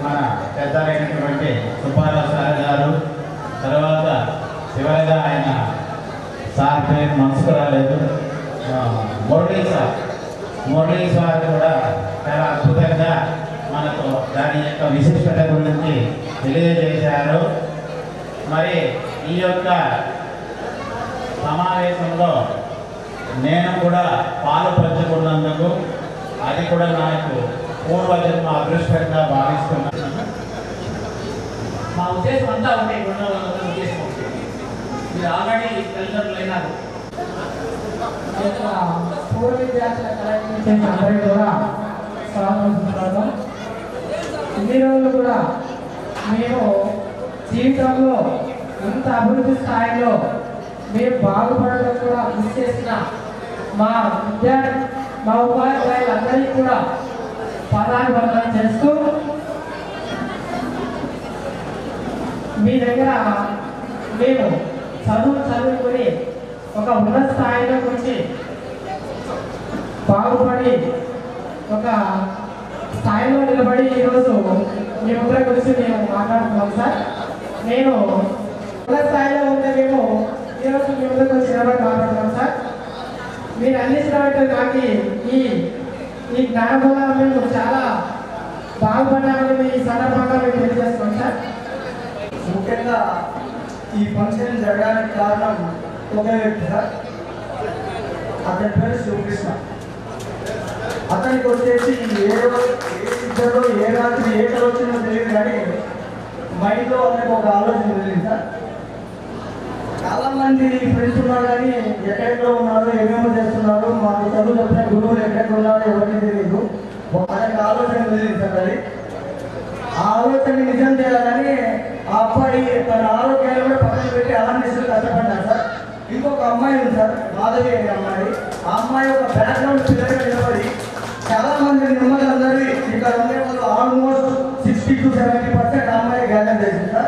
మన పెద్దలైనటువంటి సుబ్బారావు సార్ గారు, తర్వాత చివరిగా ఆయన సార్ పేరు మనసుకు రాలేదు, మురళీ సార్ కూడా చాలా అద్భుతంగా మనకు దాని యొక్క విశిష్టత గురించి తెలియజేశారు. మరి ఈ యొక్క సమావేశంలో నేను కూడా పాలు పంచుకున్నందుకు అది కూడా నాకు పూర్వజన్మ అదృష్టంగా భావిస్తున్నాను. మా ఉద్దేశం అంతా ఉంటే ఉన్న ఉద్దేశం మీరు ఆల్రెడీ తల్లిదండ్రులైనారు. పూర్వ విద్యార్థుల కళాశాల అందరికీ కూడా స్వాగతం. ఇన్ని రోజులు కూడా మేము జీవితంలో ఇంత అభివృద్ధి స్థాయిలో మేము బాగుపడడం కూడా కృషి చేసిన మా ఉపాధ్యాయులందరికీ కూడా పాదాభివందనం చేస్తూ మీ దగ్గర మేము చదువుకొని ఒక ఉన్నత స్థాయిలో వచ్చి బాగుపడి ఒక స్థాయిలో నిలబడి ఈరోజు మీ ముగ్గురు గురించి మేము మాట్లాడుతున్నాం సార్. నేను ఉన్నత స్థాయిలో ఉంటే మేము ఈరోజు మీ ముందుకు వచ్చి నిలబడి మాట్లాడుతున్నాం సార్. మీరు అందించినట్టు నాకు ఈ జ్ఞానబోధన మేము చాలా బాగుపడ్డామని మీ సందర్భంగా మేము తెలియజేస్తున్నాం సార్. ముఖ్యంగా ఈ ఫంక్షన్ జరగడానికి కారణం ఒక వ్యక్తి సార్, అతని పేరు శివకృష్ణ. అతనికి వచ్చేసి ఏ ఇద్దరు ఏ రాత్రి ఏ ఆలోచన తెలియదు కానీ మైండ్లో అతనికి ఒక ఆలోచన తెలియదు సార్. చాలామంది ఫ్రెండ్స్ ఉన్నారు కానీ ఎక్కడెక్కడ ఉన్నారు, ఏమేమో చేస్తున్నారు, మాకు చదువు చెప్పిన గురువులు ఎక్కడెక్కడ ఉన్నారో ఎవరికి తెలియదు. అతనికి ఆలోచన తెలియదు సార్. అది ఆ ఆలోచన నిజం చేయాలని ఆ అబ్బాయి తన ఆరోగ్యాన్ని కూడా పక్కన పెట్టి అవేర్నెస్ కష్టపడ్డారు సార్. ఇంకొక అమ్మాయి ఉంది సార్, మాధవి అనే అమ్మాయి. ఆ అమ్మాయి ఒక బ్యాక్గ్రౌండ్ పిల్లగా నిలబడి చాలా మంది నిర్మలందరూ ఇక్కడ ఉండే వాళ్ళు ఆల్మోస్ట్ 60 to 70% అమ్మాయి గ్యాదర్ చేసింది సార్.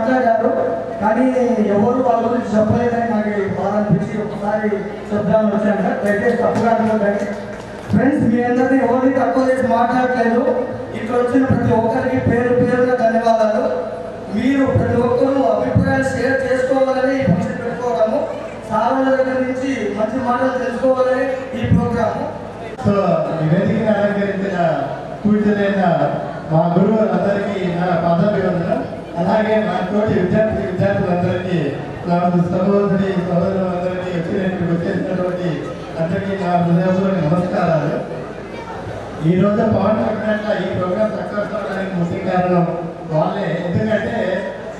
మాట్లాడారు కానీ ఎవరు వాళ్ళ గురించి చెప్పలేదని నాకు బాధ అనిపించి ఒకసారి చెప్దామని వచ్చాను సార్. దయచేసి తప్పుగా అనుకోకండి. ఫ్రెండ్స్, మీ అందరినీ ఎవరిని తక్కువ చేసి మాట్లాడలేదు. ఇక్కడ వచ్చిన ప్రతి ఒక్కరికి పేరు పేరుగా ధన్యవాదాలు. మీరు ప్రతి ఒక్కరూ అభిప్రాయాలు షేర్ చేసుకోవాలని ఈ ఫంక్షన్ పెట్టుకోవడము, సార్ల దగ్గర నుంచి మంచి మాటలు తెలుసుకోవాలని ఈ ప్రోగ్రాము. సో ఈ వేదికను అలంకరించిన పూజలైన మా గురువులందరికీ నా పాదాభివందనం. అలాగే మా తోటి విద్యార్థులందరికీ నా సహోదరి సహోదరులందరికీ వచ్చేసినటువంటి అందరికీ నా హృదయపూర్వక నమస్కారాలు. ఈరోజు పవన్ చెప్పినట్ల ఈ ప్రోగ్రామ్ సక్సెస్ అవడానికి ముఖ్య కారణం వాళ్ళే. ఎందుకంటే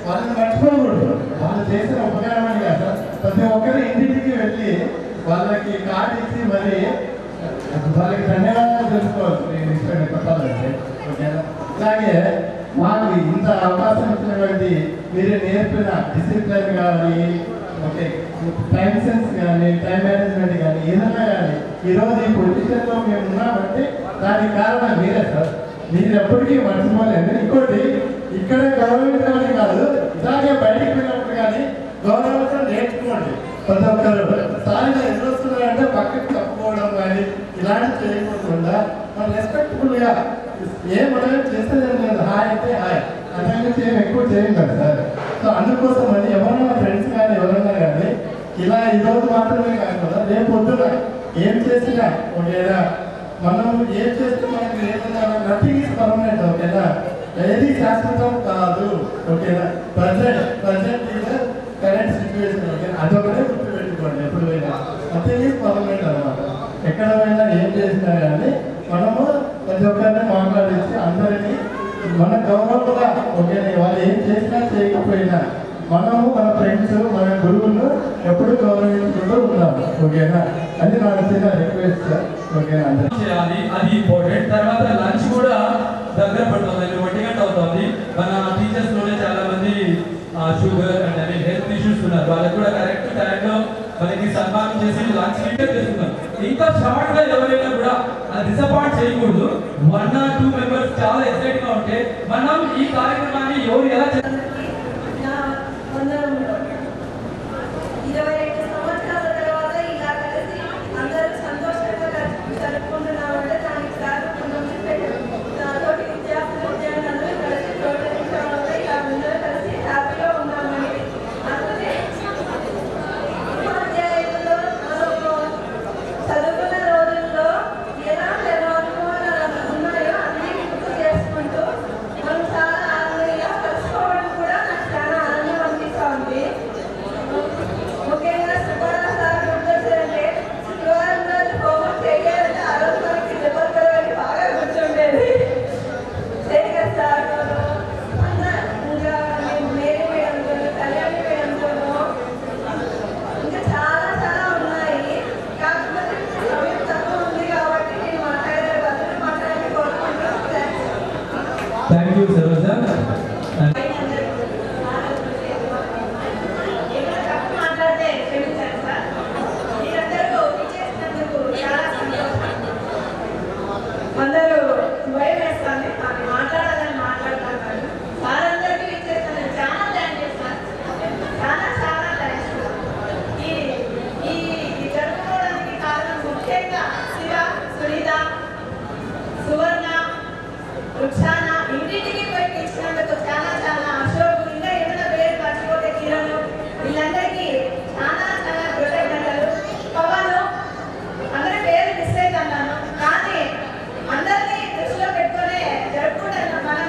వాళ్ళని మర్చిపోకూడదు. వాళ్ళు చేసిన ఉపకారం అని కాదు, ప్రతి ఒక్కరు ఇంటింటికి వెళ్ళి వాళ్ళకి కార్డు ఇచ్చి మరి వాళ్ళకి ధన్యవాదాలు తెలుసుకోవచ్చు. నేను ఇష్టంగా చెప్పాలంటే ఓకేనా. అలాగే మాకు ఇంత అవకాశం ఇచ్చినటువంటి మీరు నేర్పిన డిసిప్లిన్ కానీ, ఓకే, టైం సెన్స్ కానీ, టైం మేనేజ్మెంట్ కానీ, ఏదైనా కానీ ఈరోజు ఈ పొజిషన్లో మేము ఉన్నామంటే దానికి కారణం మీరే సార్. మీరు ఎప్పటికీ మర్చిపోలేదు. ఇంకోటి ఇక్కడ గౌరవించడం కాదు, ఇలాగే బయటికి వెళ్ళినప్పుడు కానీ గౌరవించడం నేర్చుకోండి. ప్రతి ఒక్కరు స్థాయిలో ఎదురు వస్తున్నారంటే పక్కకి తప్పుకోవడం కానీ ఇలాంటివి చేయకుండా మనం రెస్పెక్ట్ఫుల్గా మనం చేసేది లేదు. హాయ్ అంటే హాయ్, అంతకుమించి ఏం ఎక్కువ చేయం కదా సార్. సో అందుకోసం అని ఎవరైనా ఫ్రెండ్స్ కానీ ఎవరైనా కానీ ఇలా ఈరోజు మాత్రమే కాకుండా రేపు పొద్దున ఏం చేసినా ఓకేనా, మనం ఏం చేస్తే మనకి ఏదైనా నథింగ్ ఈజ్ పర్మనెంట్ ఓకేనా, ఏది శాశ్వతం కాదు ఓకేనా. Present is current situation okay, అదొకటే గుర్తుపెట్టుకోండి ఎప్పుడు పోయినా. నథింగ్ ఈజ్ పర్మనెంట్ అనమాట. ఎక్కడ పోయినా ఏం చేసినా కానీ మనము ప్రతి ఒక్కరిని మాట్లాడించి అందరినీ మన గౌరవంగా ఓకేనా, వాళ్ళు ఏం చేసినా చేయకపోయినా మనము మన ఫ్రెండ్స్ మన గురువులు ఎప్పుడు గౌరవించుకుంటూ ఉన్నాము ఓకేనా. అది నా చిన్న రిక్వెస్ట్ సార్ ఓకేనా. అది ఇంపార్టెంట్. తర్వాత లంచ్ కూడా దగ్గర పడుతుంది, 1 గంట అవుతుంది. మన టీచర్స్ లోనే చాలా మంది sugar and I mean health issues ఉన్నారు. వాళ్ళకి కూడా కరెక్ట్ టైంలో మనకి సన్మానం చేసి లంచ్ ప్రిపేర్ చేస్తున్నారు. ఇంకా షార్ట్ గా ఎవరైనా కూడా డిసప్పాయింట్ చేయకూడదు. 1 or 2 మెంబర్స్ చాలా ఎక్సైట్ గా ఉంటే మనం ఈ కార్యక్రమాన్ని ఎవరు ఎలా 22 సంవత్సరాల తర్వాత ఇలా కలిసి అందరూ సంతోషంగా జరుపుకుంటున్నామంటే దానికి కారణం నాతోటి విద్యార్థులందరూ కలిసి ప్రోత్సహించడం వల్ల ఇలా అందరూ కలిసి హ్యాపీగా ఉన్నామని. అందుకే ఉపాధ్యాయులలో చదువుకున్న రోజుల్లో ఎలాంటి అనుభవాలు ఉన్నాయో అన్నీ గుర్తు చేసుకుంటూ మనం చాలా ఆనందంగా కలుసుకోవడం కూడా నాకు చాలా ఆనందం అనిపిస్తూ ఉంది. ముఖ్యంగా శుక్రవారం సార్ గుర్తొచ్చారంటే శుక్రవారం రోజు హోంవర్క్ చేయాలంటే ఆ రోజు మనకి దెబ్బలు కలవని బాగా గుర్తుండేది. శేఖర్ సార్ ఇంకా మేరీ మేడంతోనూ కళ్యాణి మేడంతోనూ ఇంకా చాలా చాలా ఉన్నాయి. కాకపోతే సమయం తక్కువ ఉంది కాబట్టి నేను మాట్లాడే బదులు మాట్లాడాలని కోరుకుంటున్నాను. Thank you Saroja. మాట్లాడితే క్షమించండి సార్. మీరందరూ ఇచ్చేసినందుకు చాలా సంతోషం. అందరూ భయం వేస్తాను, నాకు మాట్లాడాలని మాట్లాడుతున్నాను. సార్ అందరికీ ఇచ్చేస్తాను. చాలా థ్యాంక్స్ సార్, చాలా చాలా థ్యాంక్స్. ఈ జరుపుకోవడానికి కారణం ముఖ్యంగా శివ, సునీత, సువర్ణ, రుక్షాన ఇంటింటికి పోయి ఇచ్చినందుకు చాలా చాలా అశోక్, ఇంకా ఏమైనా పేరు మర్చిపోతే కిరణ్, వీళ్ళందరికీ చాలా చాలా కృతజ్ఞతలు. పవన్, అందరి పేరు మిస్ అవుతున్నాను కానీ అందరినీ దృష్టిలో పెట్టుకునే జరుపుకుంటాను. మనం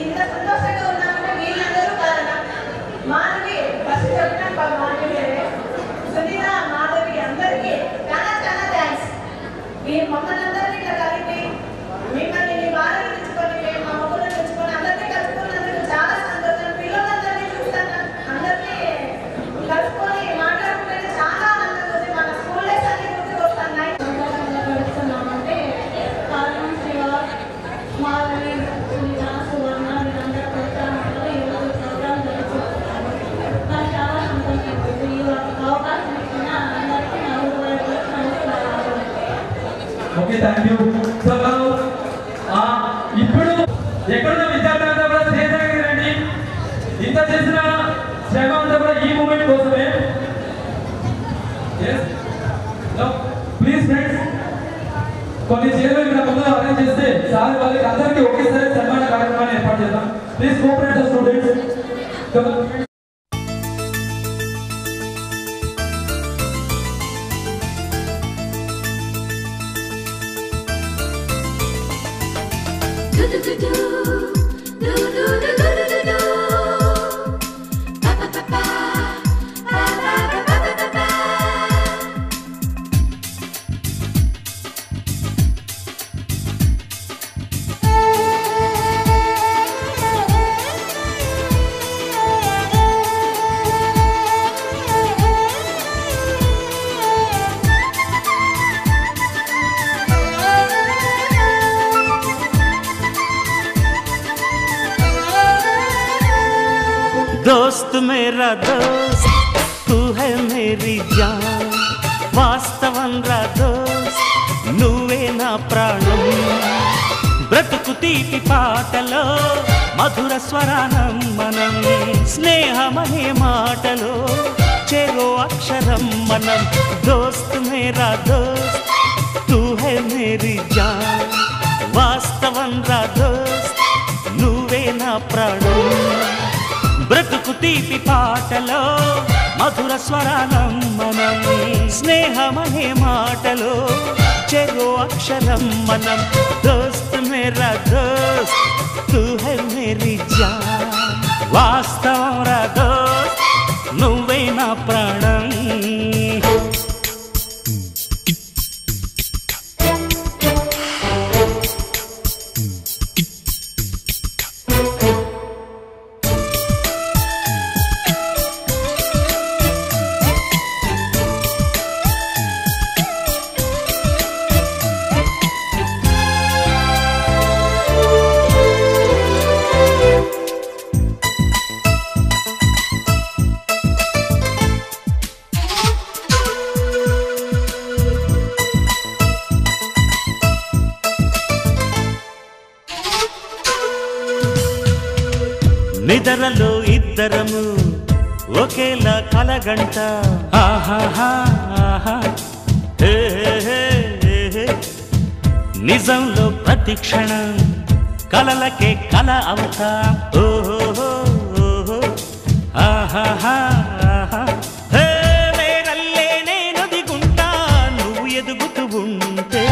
ఇంత సంతోషంగా ఉన్నామంటే వీళ్ళందరూ కారణం. మాధవి ఫస్ట్ చెప్పిన మాధవి, సునీత, మాధవి అందరికీ చాలా చాలా థ్యాంక్స్. మీరు మమ్మల్ని అందరినీ ఇట్లా కలిపి మిమ్మల్ని మీ బాధలు తెచ్చుకొని మేము మా మొక్కలు తెచ్చుకొని అందరినీ కలుపుకున్నందుకు చాలా సంతోషం. పిల్లలందరినీ చూస్తాను, అందరినీ కలుపుకొని మాట్లాడుకుంటే చాలా ఆనందంగా ఉంది. మన స్కూల్ డేస్ అన్ని గుర్తుకు వస్తున్నాయి. గడుస్తున్నామంటే కారణం శివ, మాధవి, సునీత, సువర్ణ వీరందరూ ప్రోత్సాహంలో ఈరోజు ప్రోగ్రామ్ జరుగుతున్నాను. నాకు చాలా సంతోషం ఉంది. ఈ అవకాశం ఇచ్చిన అందరికీ నా హృదయపూర్వక నమస్కారాలు. Okay, thank you. సో ఇప్పుడు ఎక్కడున్న విద్యార్థులంతా కూడా స్టేజ్ దగ్గరికి రండి. ఇంత చేసిన శ్రమ అంతా కూడా ఈ మూమెంట్ కోసమే. ప్లీజ్ ఫ్రెండ్స్, కొన్ని చీరలు ఇక్కడ ముందు అరేంజ్ చేస్తే సార్ వాళ్ళకి అందరికీ ఒకేసారి సన్మాన కార్యక్రమాన్ని ఏర్పాటు చేద్దాం. Please cooperate students. दोस्त मेरा दोस्त तू है मेरी जान వాస్తవం రా దోస్త్ నువ్వే నా ప్రాణం బ్రతుకు తీపి పాటలో మధుర స్వరానం మనం స్నేహమనే మాటలో చెరో అక్షరం మనం దోస్త్ మేరా దోస్త్ తూ హై మేరీ జాన్ వాస్తవం రా దోస్త్ నువ్వే నా ప్రాణం బ్రతుకు తీపి పాటలో మధుర స్వరానం మనం స్నేహమనే మాటలో చెరో అక్షరం మనం దోస్త్ మేరా దోస్త్ తూ హై మేరీ జాన్ వాస్తవం రా దోస్త్ నువ్వే నా ప్రాణం నిద్రలో ఇద్దరము ఒకేలా కలగంట ఆహాహా హే హే హే నిజంలో ప్రతి క్షణం కలలకే కల అవుతా ఓహో ఆహాహా హే నేనల్లే నేను దిగుంటా నువ్వు ఎదుగుతూ ఉంటే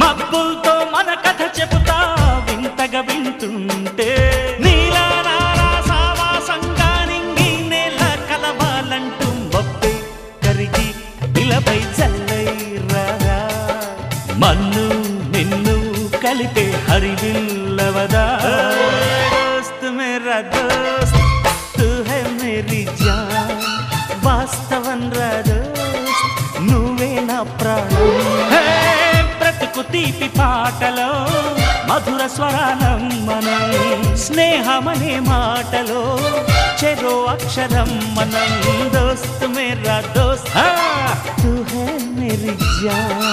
మబ్బులతో మన కథ చెబుతా వింతగా వింటుంటే మన్ను నిన్ను కలిపే హరివిల్లవదా దోస్త్ మేరా దోస్త్ తూ హై మేరీ జాన్ వాస్తవం రా దోస్త్ నువ్వే నా ప్రాణం బ్రతుకు తీపి పాటలో మధుర స్వరానం మనం స్నేహమనే మాటలో చెరో అక్షరం మనం దోస్త్ మేరా దోస్త్ తూ హై మేరీ జాన్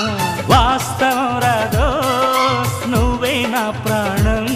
వాస్తవం రా దోస్త్ నువ్వే నా ప్రాణం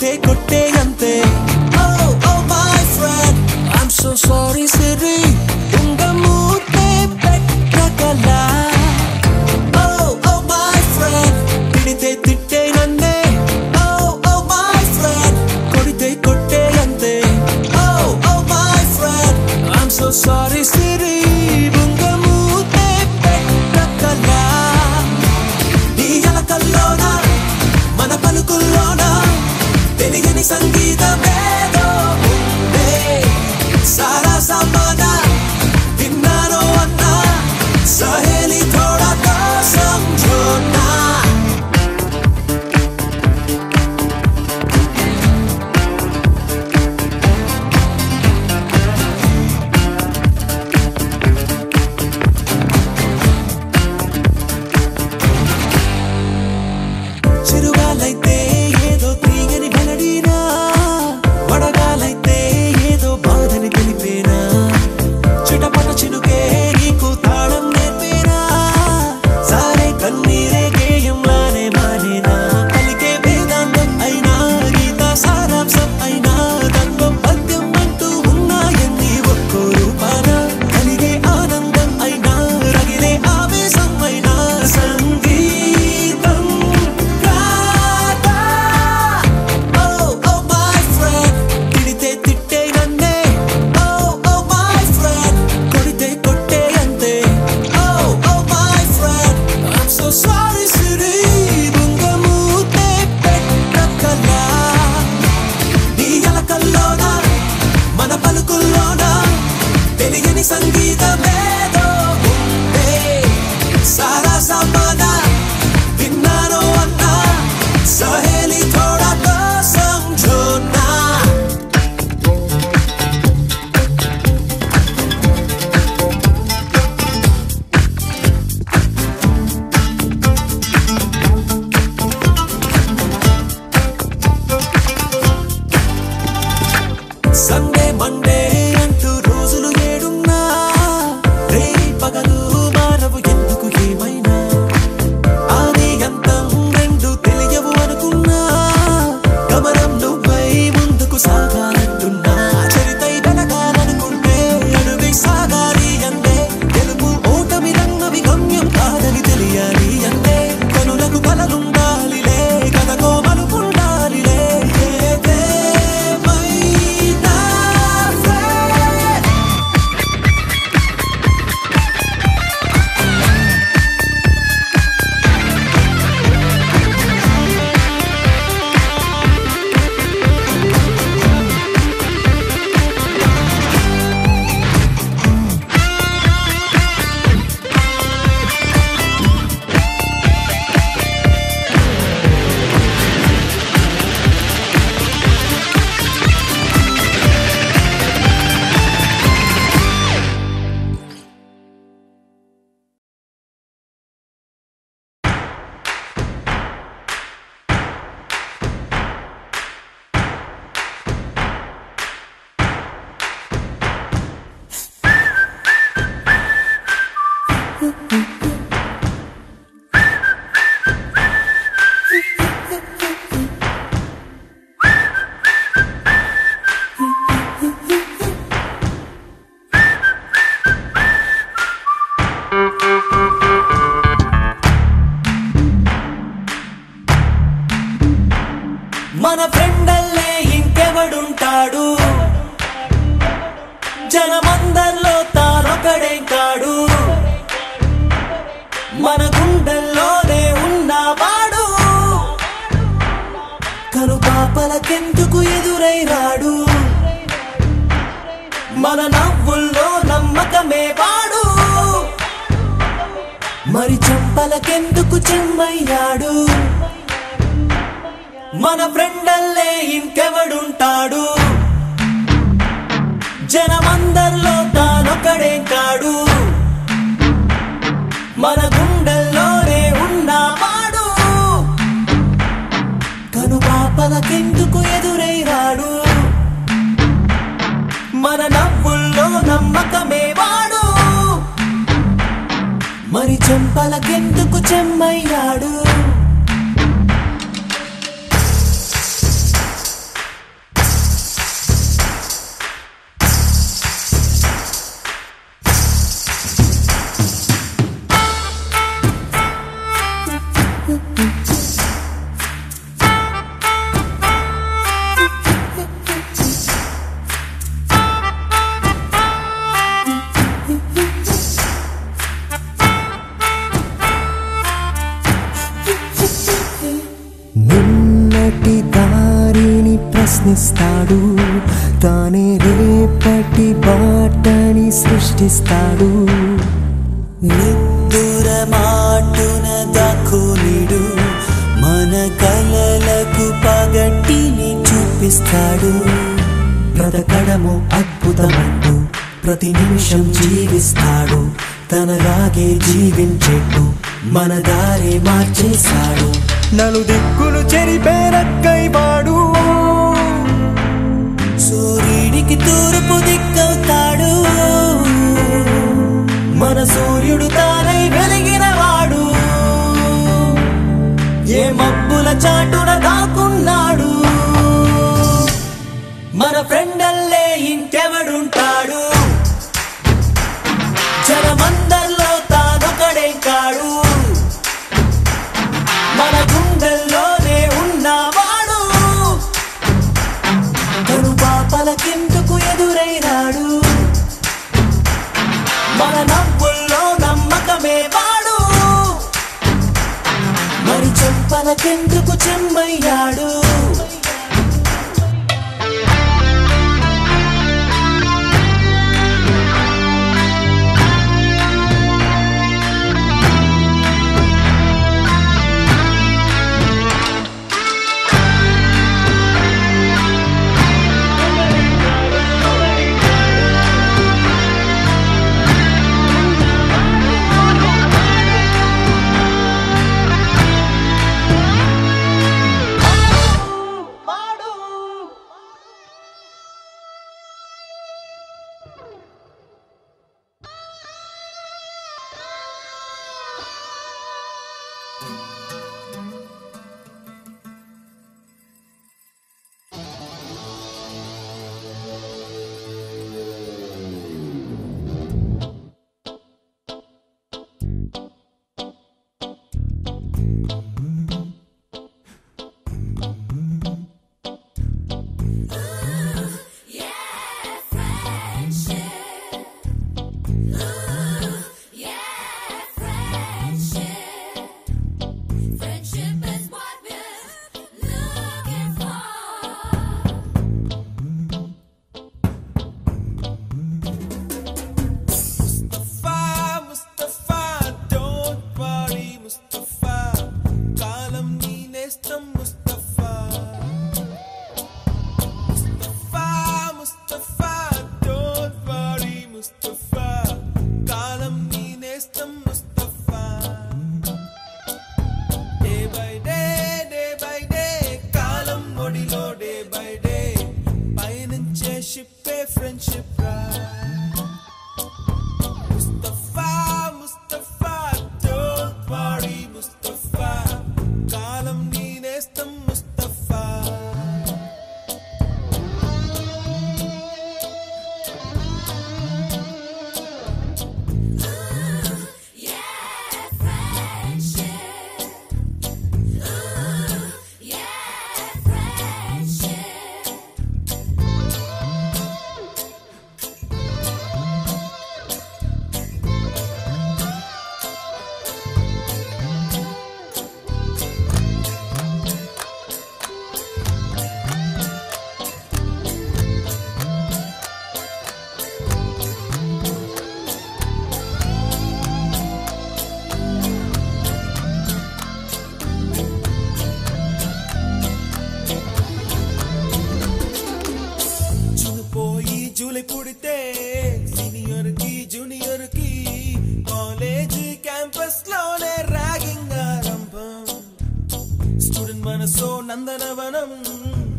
కొడితే కొట్టే అంతే Oh, oh my friend I'm so sorry Siri ఉంగ మూతే పెట్టగలా Oh, oh my friend తిడితే తిట్టే నన్నే Oh, oh my friend కొడితే కొట్టే అంతే Oh, oh my friend I'm so sorry Siri ఉంగ మూతే పెట్టగలా నీ అలకల్లోనా మన పలుకుల్లోనా తెలియని సంగీతమేదో ఉందే సారా సమానా విన్నాను అన్నా సహేలి థోడా తో సమझोना చిరుగాలైతే ఏదో తీగని వెలడినా వడగాలైతే ఏదో బాధని తెలిపేనా చిటపట చినుకే నీకు తాళం నేర్పేనా సారే కన్నీరే గేయంలానే మానేనా పలికే వేదాంతం అయినా గీత సారాంశం అయినా దాంట్లో పద్యం అంటూ ఉన్నాయన్ని ఒక్కో రూపాన కలిగే ఆనందం అయినా రగిలే ఆవేశం అయినా సంగీతం కాదా Oh, oh my friend తిడితే తిట్టే నన్నే Oh, oh my friend కొడితే కొట్టే అంతే Oh, oh my friend I'm so sorry Siri ఉంగ మూతే పెట్టగలా నీ అలకల్లోనా మన పలుకుల్లోనా తెలియని సంగీతమేదో ఉందే సారా సమానా విన్నాను అన్నా సహేలి థోడా తో సమझोना సండే మండే అంటూ రోజులు ఏడున్నా రేయి పగలు మారవు ఎందుకు ఏమైనా ఆది అంతం రెండు తెలియవు అనుకున్నా గమనం నువ్వై ముందుకు సాగాలంటున్నా చరితై వెలగాలనుకుంటే అడుగై సాగాలి అందే గెలుపు ఓటమి రన్నవి గమ్యం కాదని తెలియాలి అందే కనులకు కలలుండాలిలే కథకో మలుపుండాలిలే ఏదేమైనా friend మన ఫ్రెండల్లే ఇంకెవడుంటాడు జనమందరిలో తానొకడే కాడు మన గుండెల్లోనే ఉన్నవాడు కను పాపలకెందుకు ఎదురై రాడు మన నవ్వుల్లో నమ్మకమే వాడు మరి చెంపలకెందుకు చెమ్మయ్యాడు మన ఫ్రెండల్లే ఇంకెవడుంటాడు జనమందరిలో తానొకడే కాడు మన గుండెల్లోనే ఉన్నవాడు కను పాపలకెందుకు ఎదురై రాడు మన నవ్వుల్లో నమ్మకమే వాడు మరి చెంపలకెందుకు చెమ్మయ్యాడు ప్రశ్నిస్తాడు, తానే రేపటి బాటని సృష్టిస్తాడు. నిద్దుర మాటున దాక్కునిడు మన కలలకు పగటిని చూపిస్తాడు. బ్రతకడము అద్భుతమంటూ ప్రతి నిమిషం జీవిస్తాడు, తనలాగే జీవించేట్టు మన దారే మార్చేశాడు. నలుదిక్కులు చెరిపే రక్కైవాడు, సూర్యుడికి తూర్పు దిక్కవుతాడు. మన సూర్యుడు తానై వెలిగినవాడు, ఏ మబ్బుల చాటున దాక్కున్నాడు. మన ఫ్రెండల్లే ఇంకెవడుంటాడు, జనమందరిలో తానొకడే కాడు. మన గుండెల్లోనే ఉన్నవాడు, తను పాపలకెందుకు ఎదురైనాడు. మన నవ్వుల్లో నమ్మకమే వాడు, మరి చెంపలకెందుకు చెమ్మయ్యాడు. నందనవనం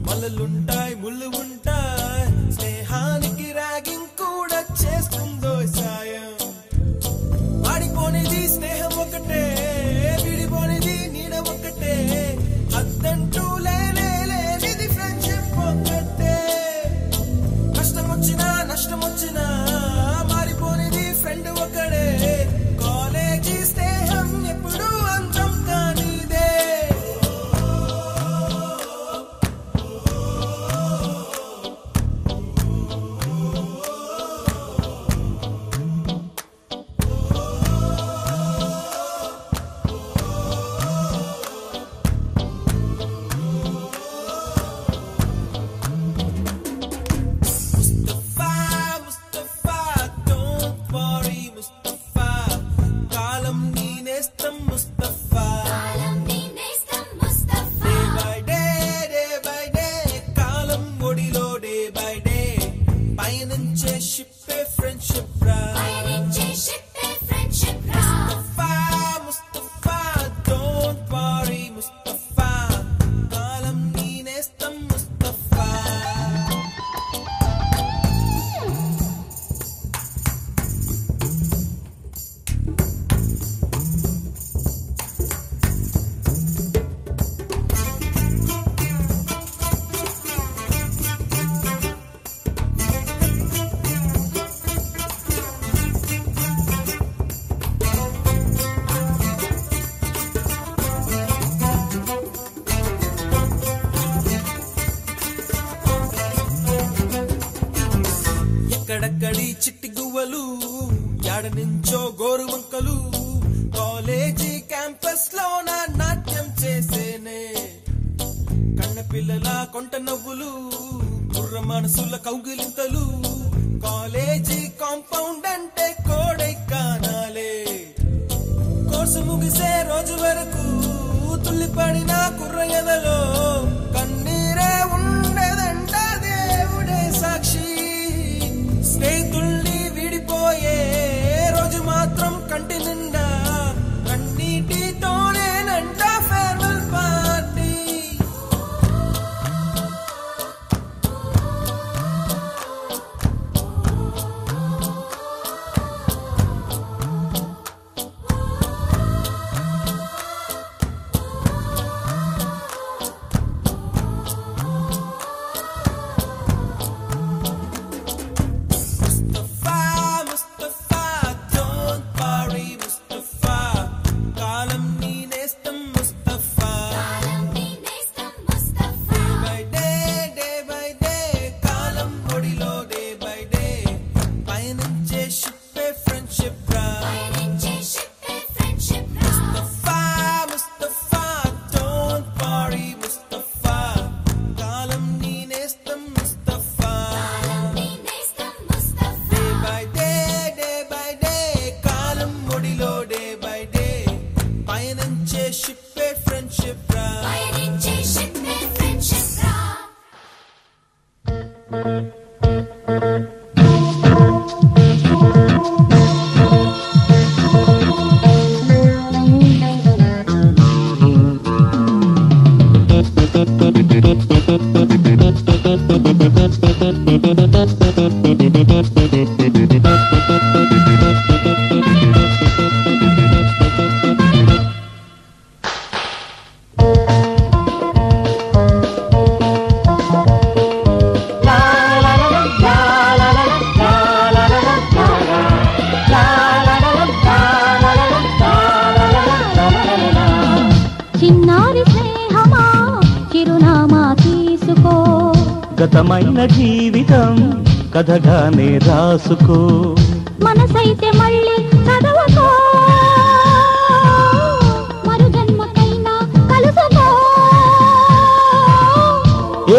మల్లలుంటాయి ముళ్ళు ఉంటాయి స్నేహానికి ర్యాగింగ్ కూడా చేస్తుందో సాయం వాడిపోనిది స్నేహం ఒకటే విడిపోనిది నీడ ఒకటే అద్దంటూ లేనిది ఫ్రెండ్షిప్ ఒకటే కష్టం వచ్చినా నష్టం వచ్చినా మారిపోనిది ఫ్రెండ్ ఒకడే కాలేజీ స్నేహం ఎప్పుడు అంతం కానిదే ఎక్కడెక్కడి చిట్టి గువ్వలు యాడ నుంచో గోరు వంకలు కాలేజీ క్యాంపస్ లో నా నాట్యం చేసేనే కన్న పిల్లల కొంట నవ్వులు కుర్ర మనసుల కౌగిలింతలు కాలేజీ కాంపౌండ్ అంటే కోడై కానాలే కోర్సు ముగిసే రోజు వరకు తుల్లిపడిన కుర్ర ఎదలో కన్నీరే ఉండదంట దేవుడే సాక్షి స్నేహితుల్ని విడిపోయే రోజు మాత్రం కంటి నిండా కన్నీటితోనేనంట ఫేర్వెల్ పార్టీ గతమైన జీవితం కథగానే రాసుకో మనసైతే మళ్ళీ చదవకో మరు జన్మకైనా కలుసుకో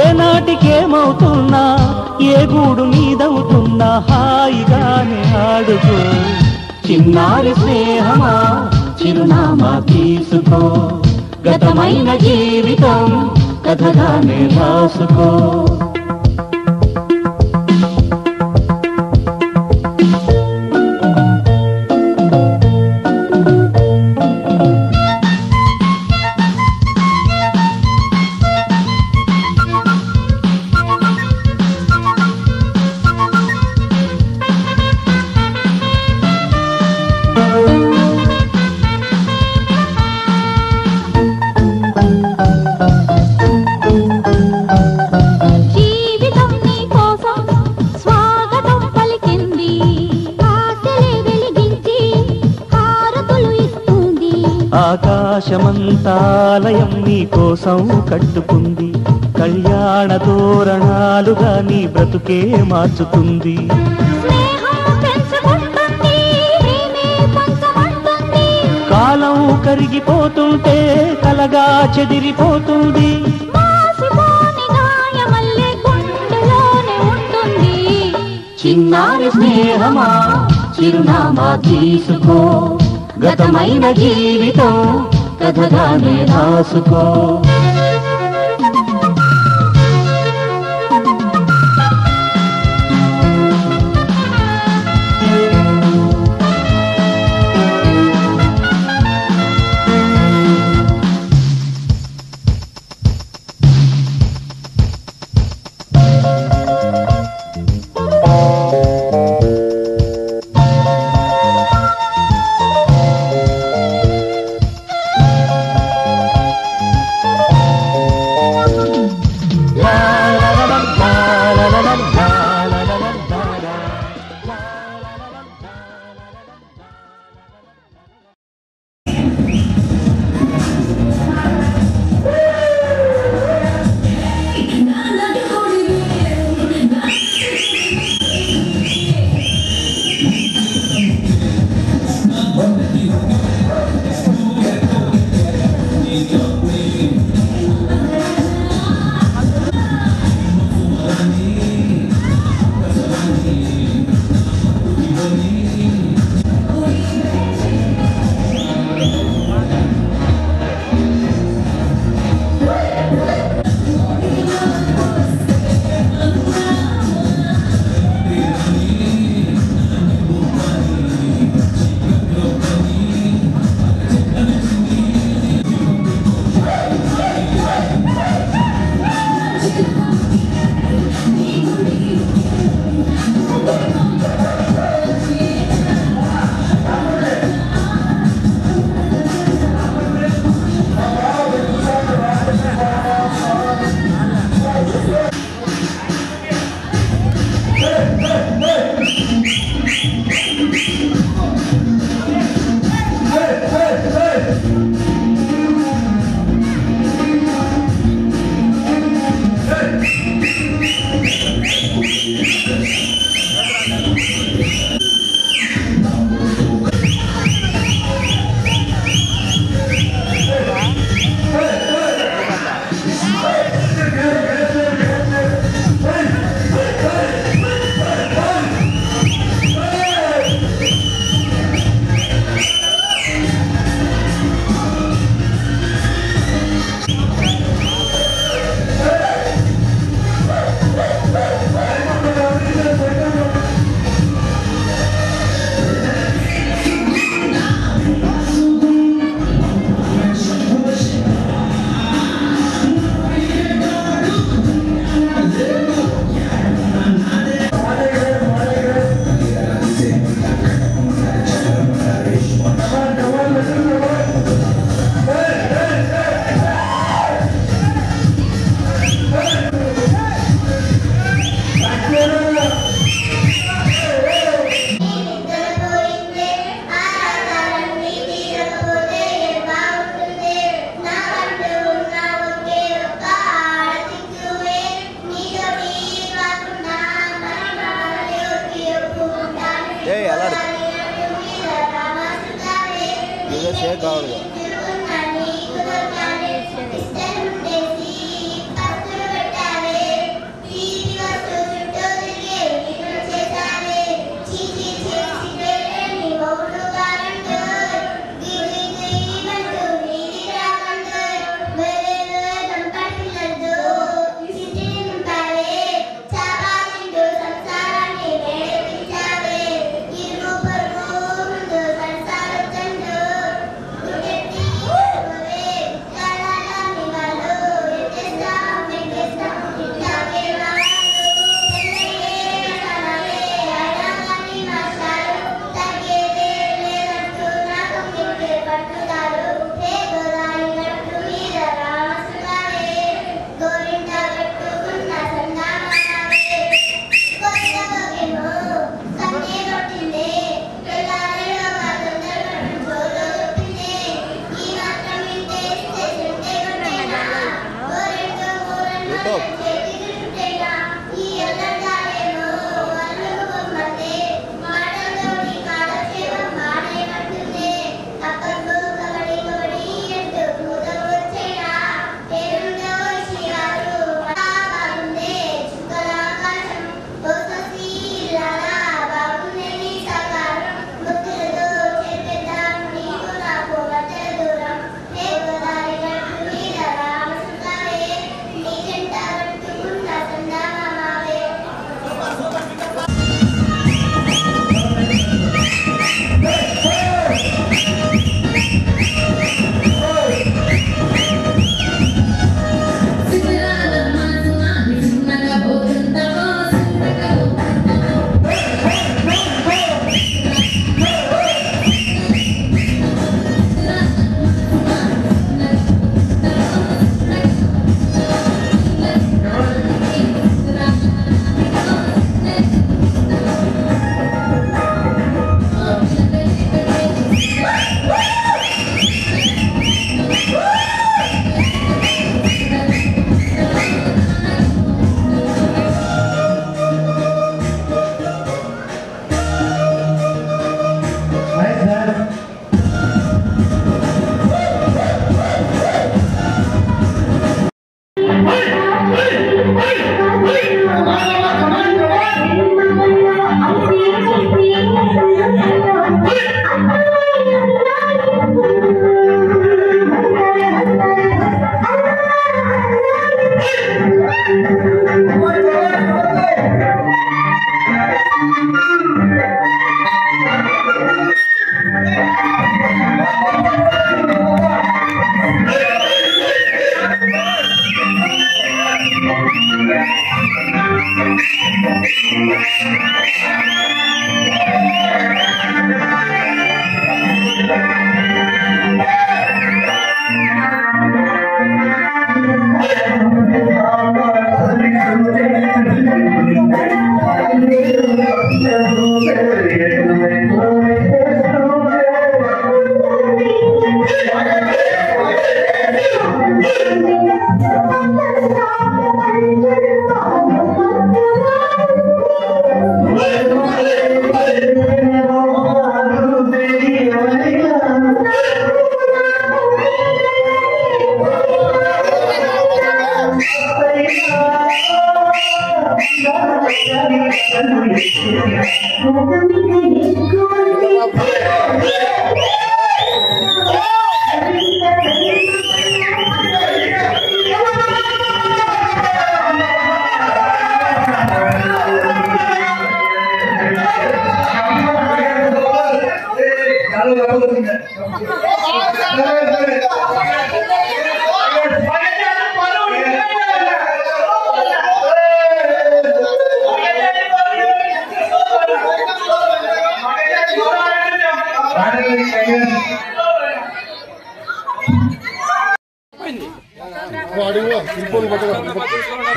ఏనాటికేమవుతున్నా ఏ గూడు మీదవుతున్నా హాయిగానే ఆడుకో చిన్నారి స్నేహమా చిరునామా తీసుకో గతమైన జీవితం కథగానే రాసుకో ఆకాశమంతాలయం నీ కోసం కట్టుకుంది కళ్యాణ తోరణాలుగా నీ బ్రతుకే మార్చుతుంది కాలం కరిగిపోతుంటే కలగా చెదిరిపోతుంది చిన్నారి స్నేహమా చిరునామా తీసుకో గతమైన జీవితం కథగానే రాసుకో ఇదే షేక్ కావాలి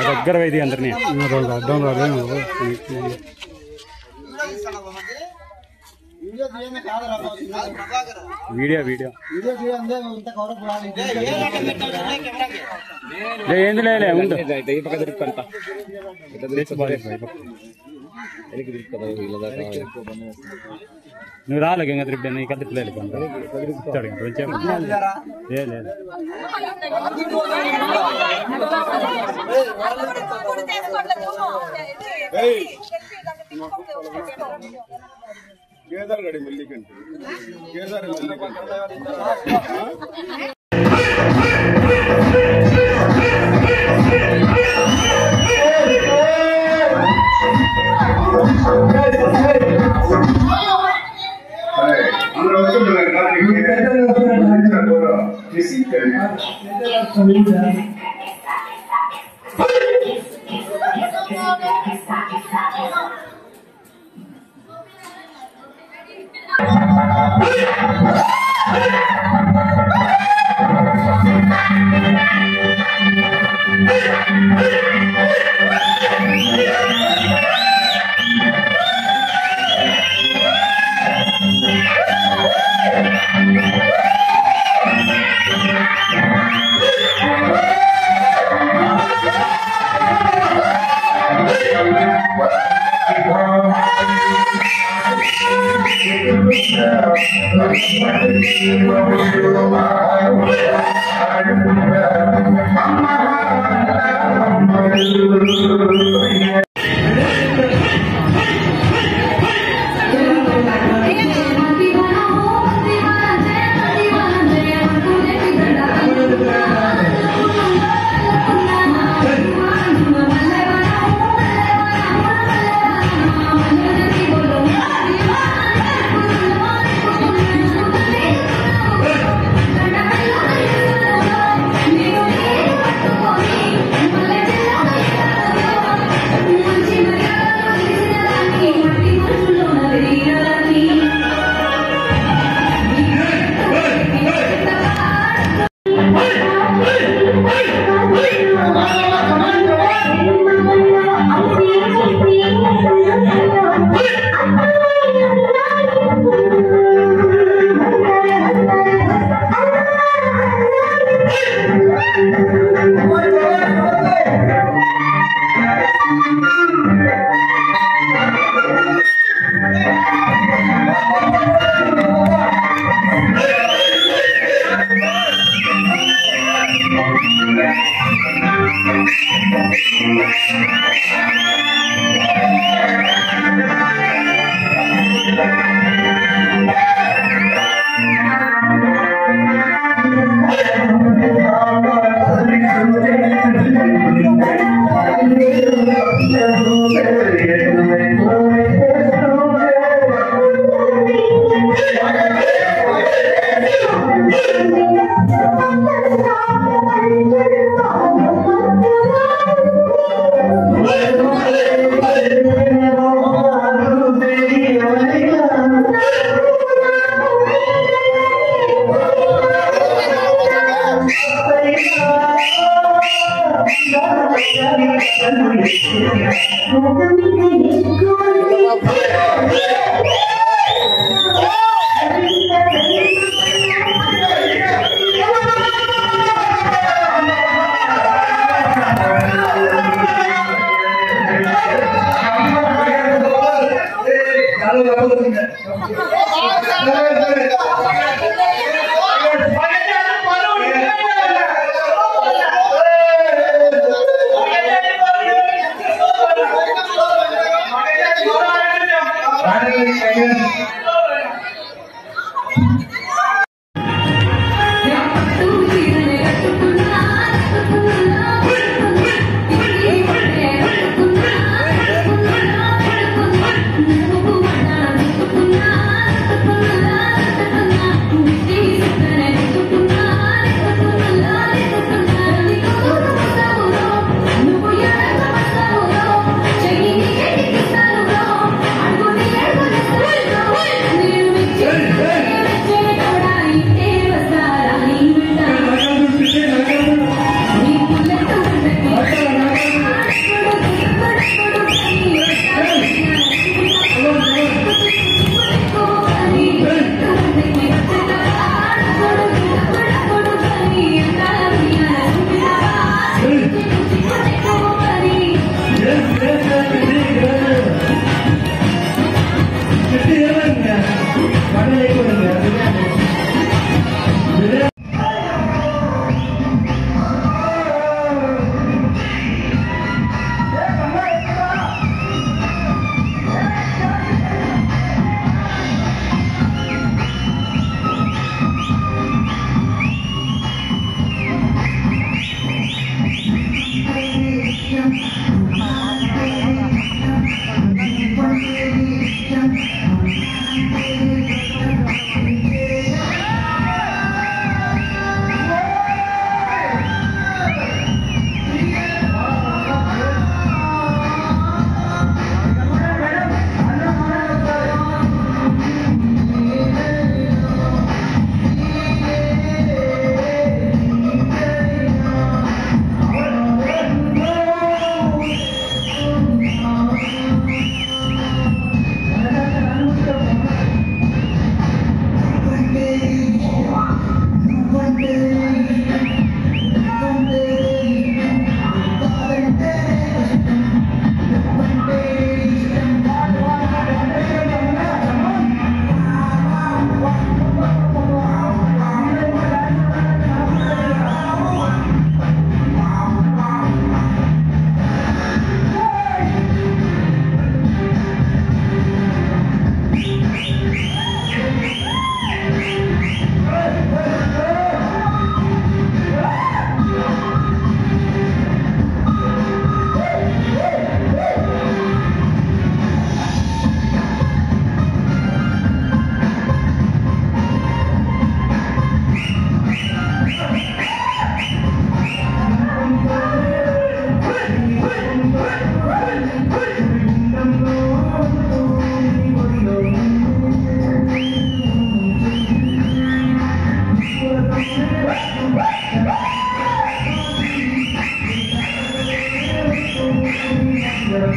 దగ్గర వైద్య అందరినీ అర్థం రాదు వీడియో వీడియో ఏంది లే ఉండు నువ్వు రాలే గంగాధర్ నీ కథ పిల్లలు కేదార్ గడి మళ్ళీ కంటే కేదార్ Finally,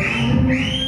Thank you.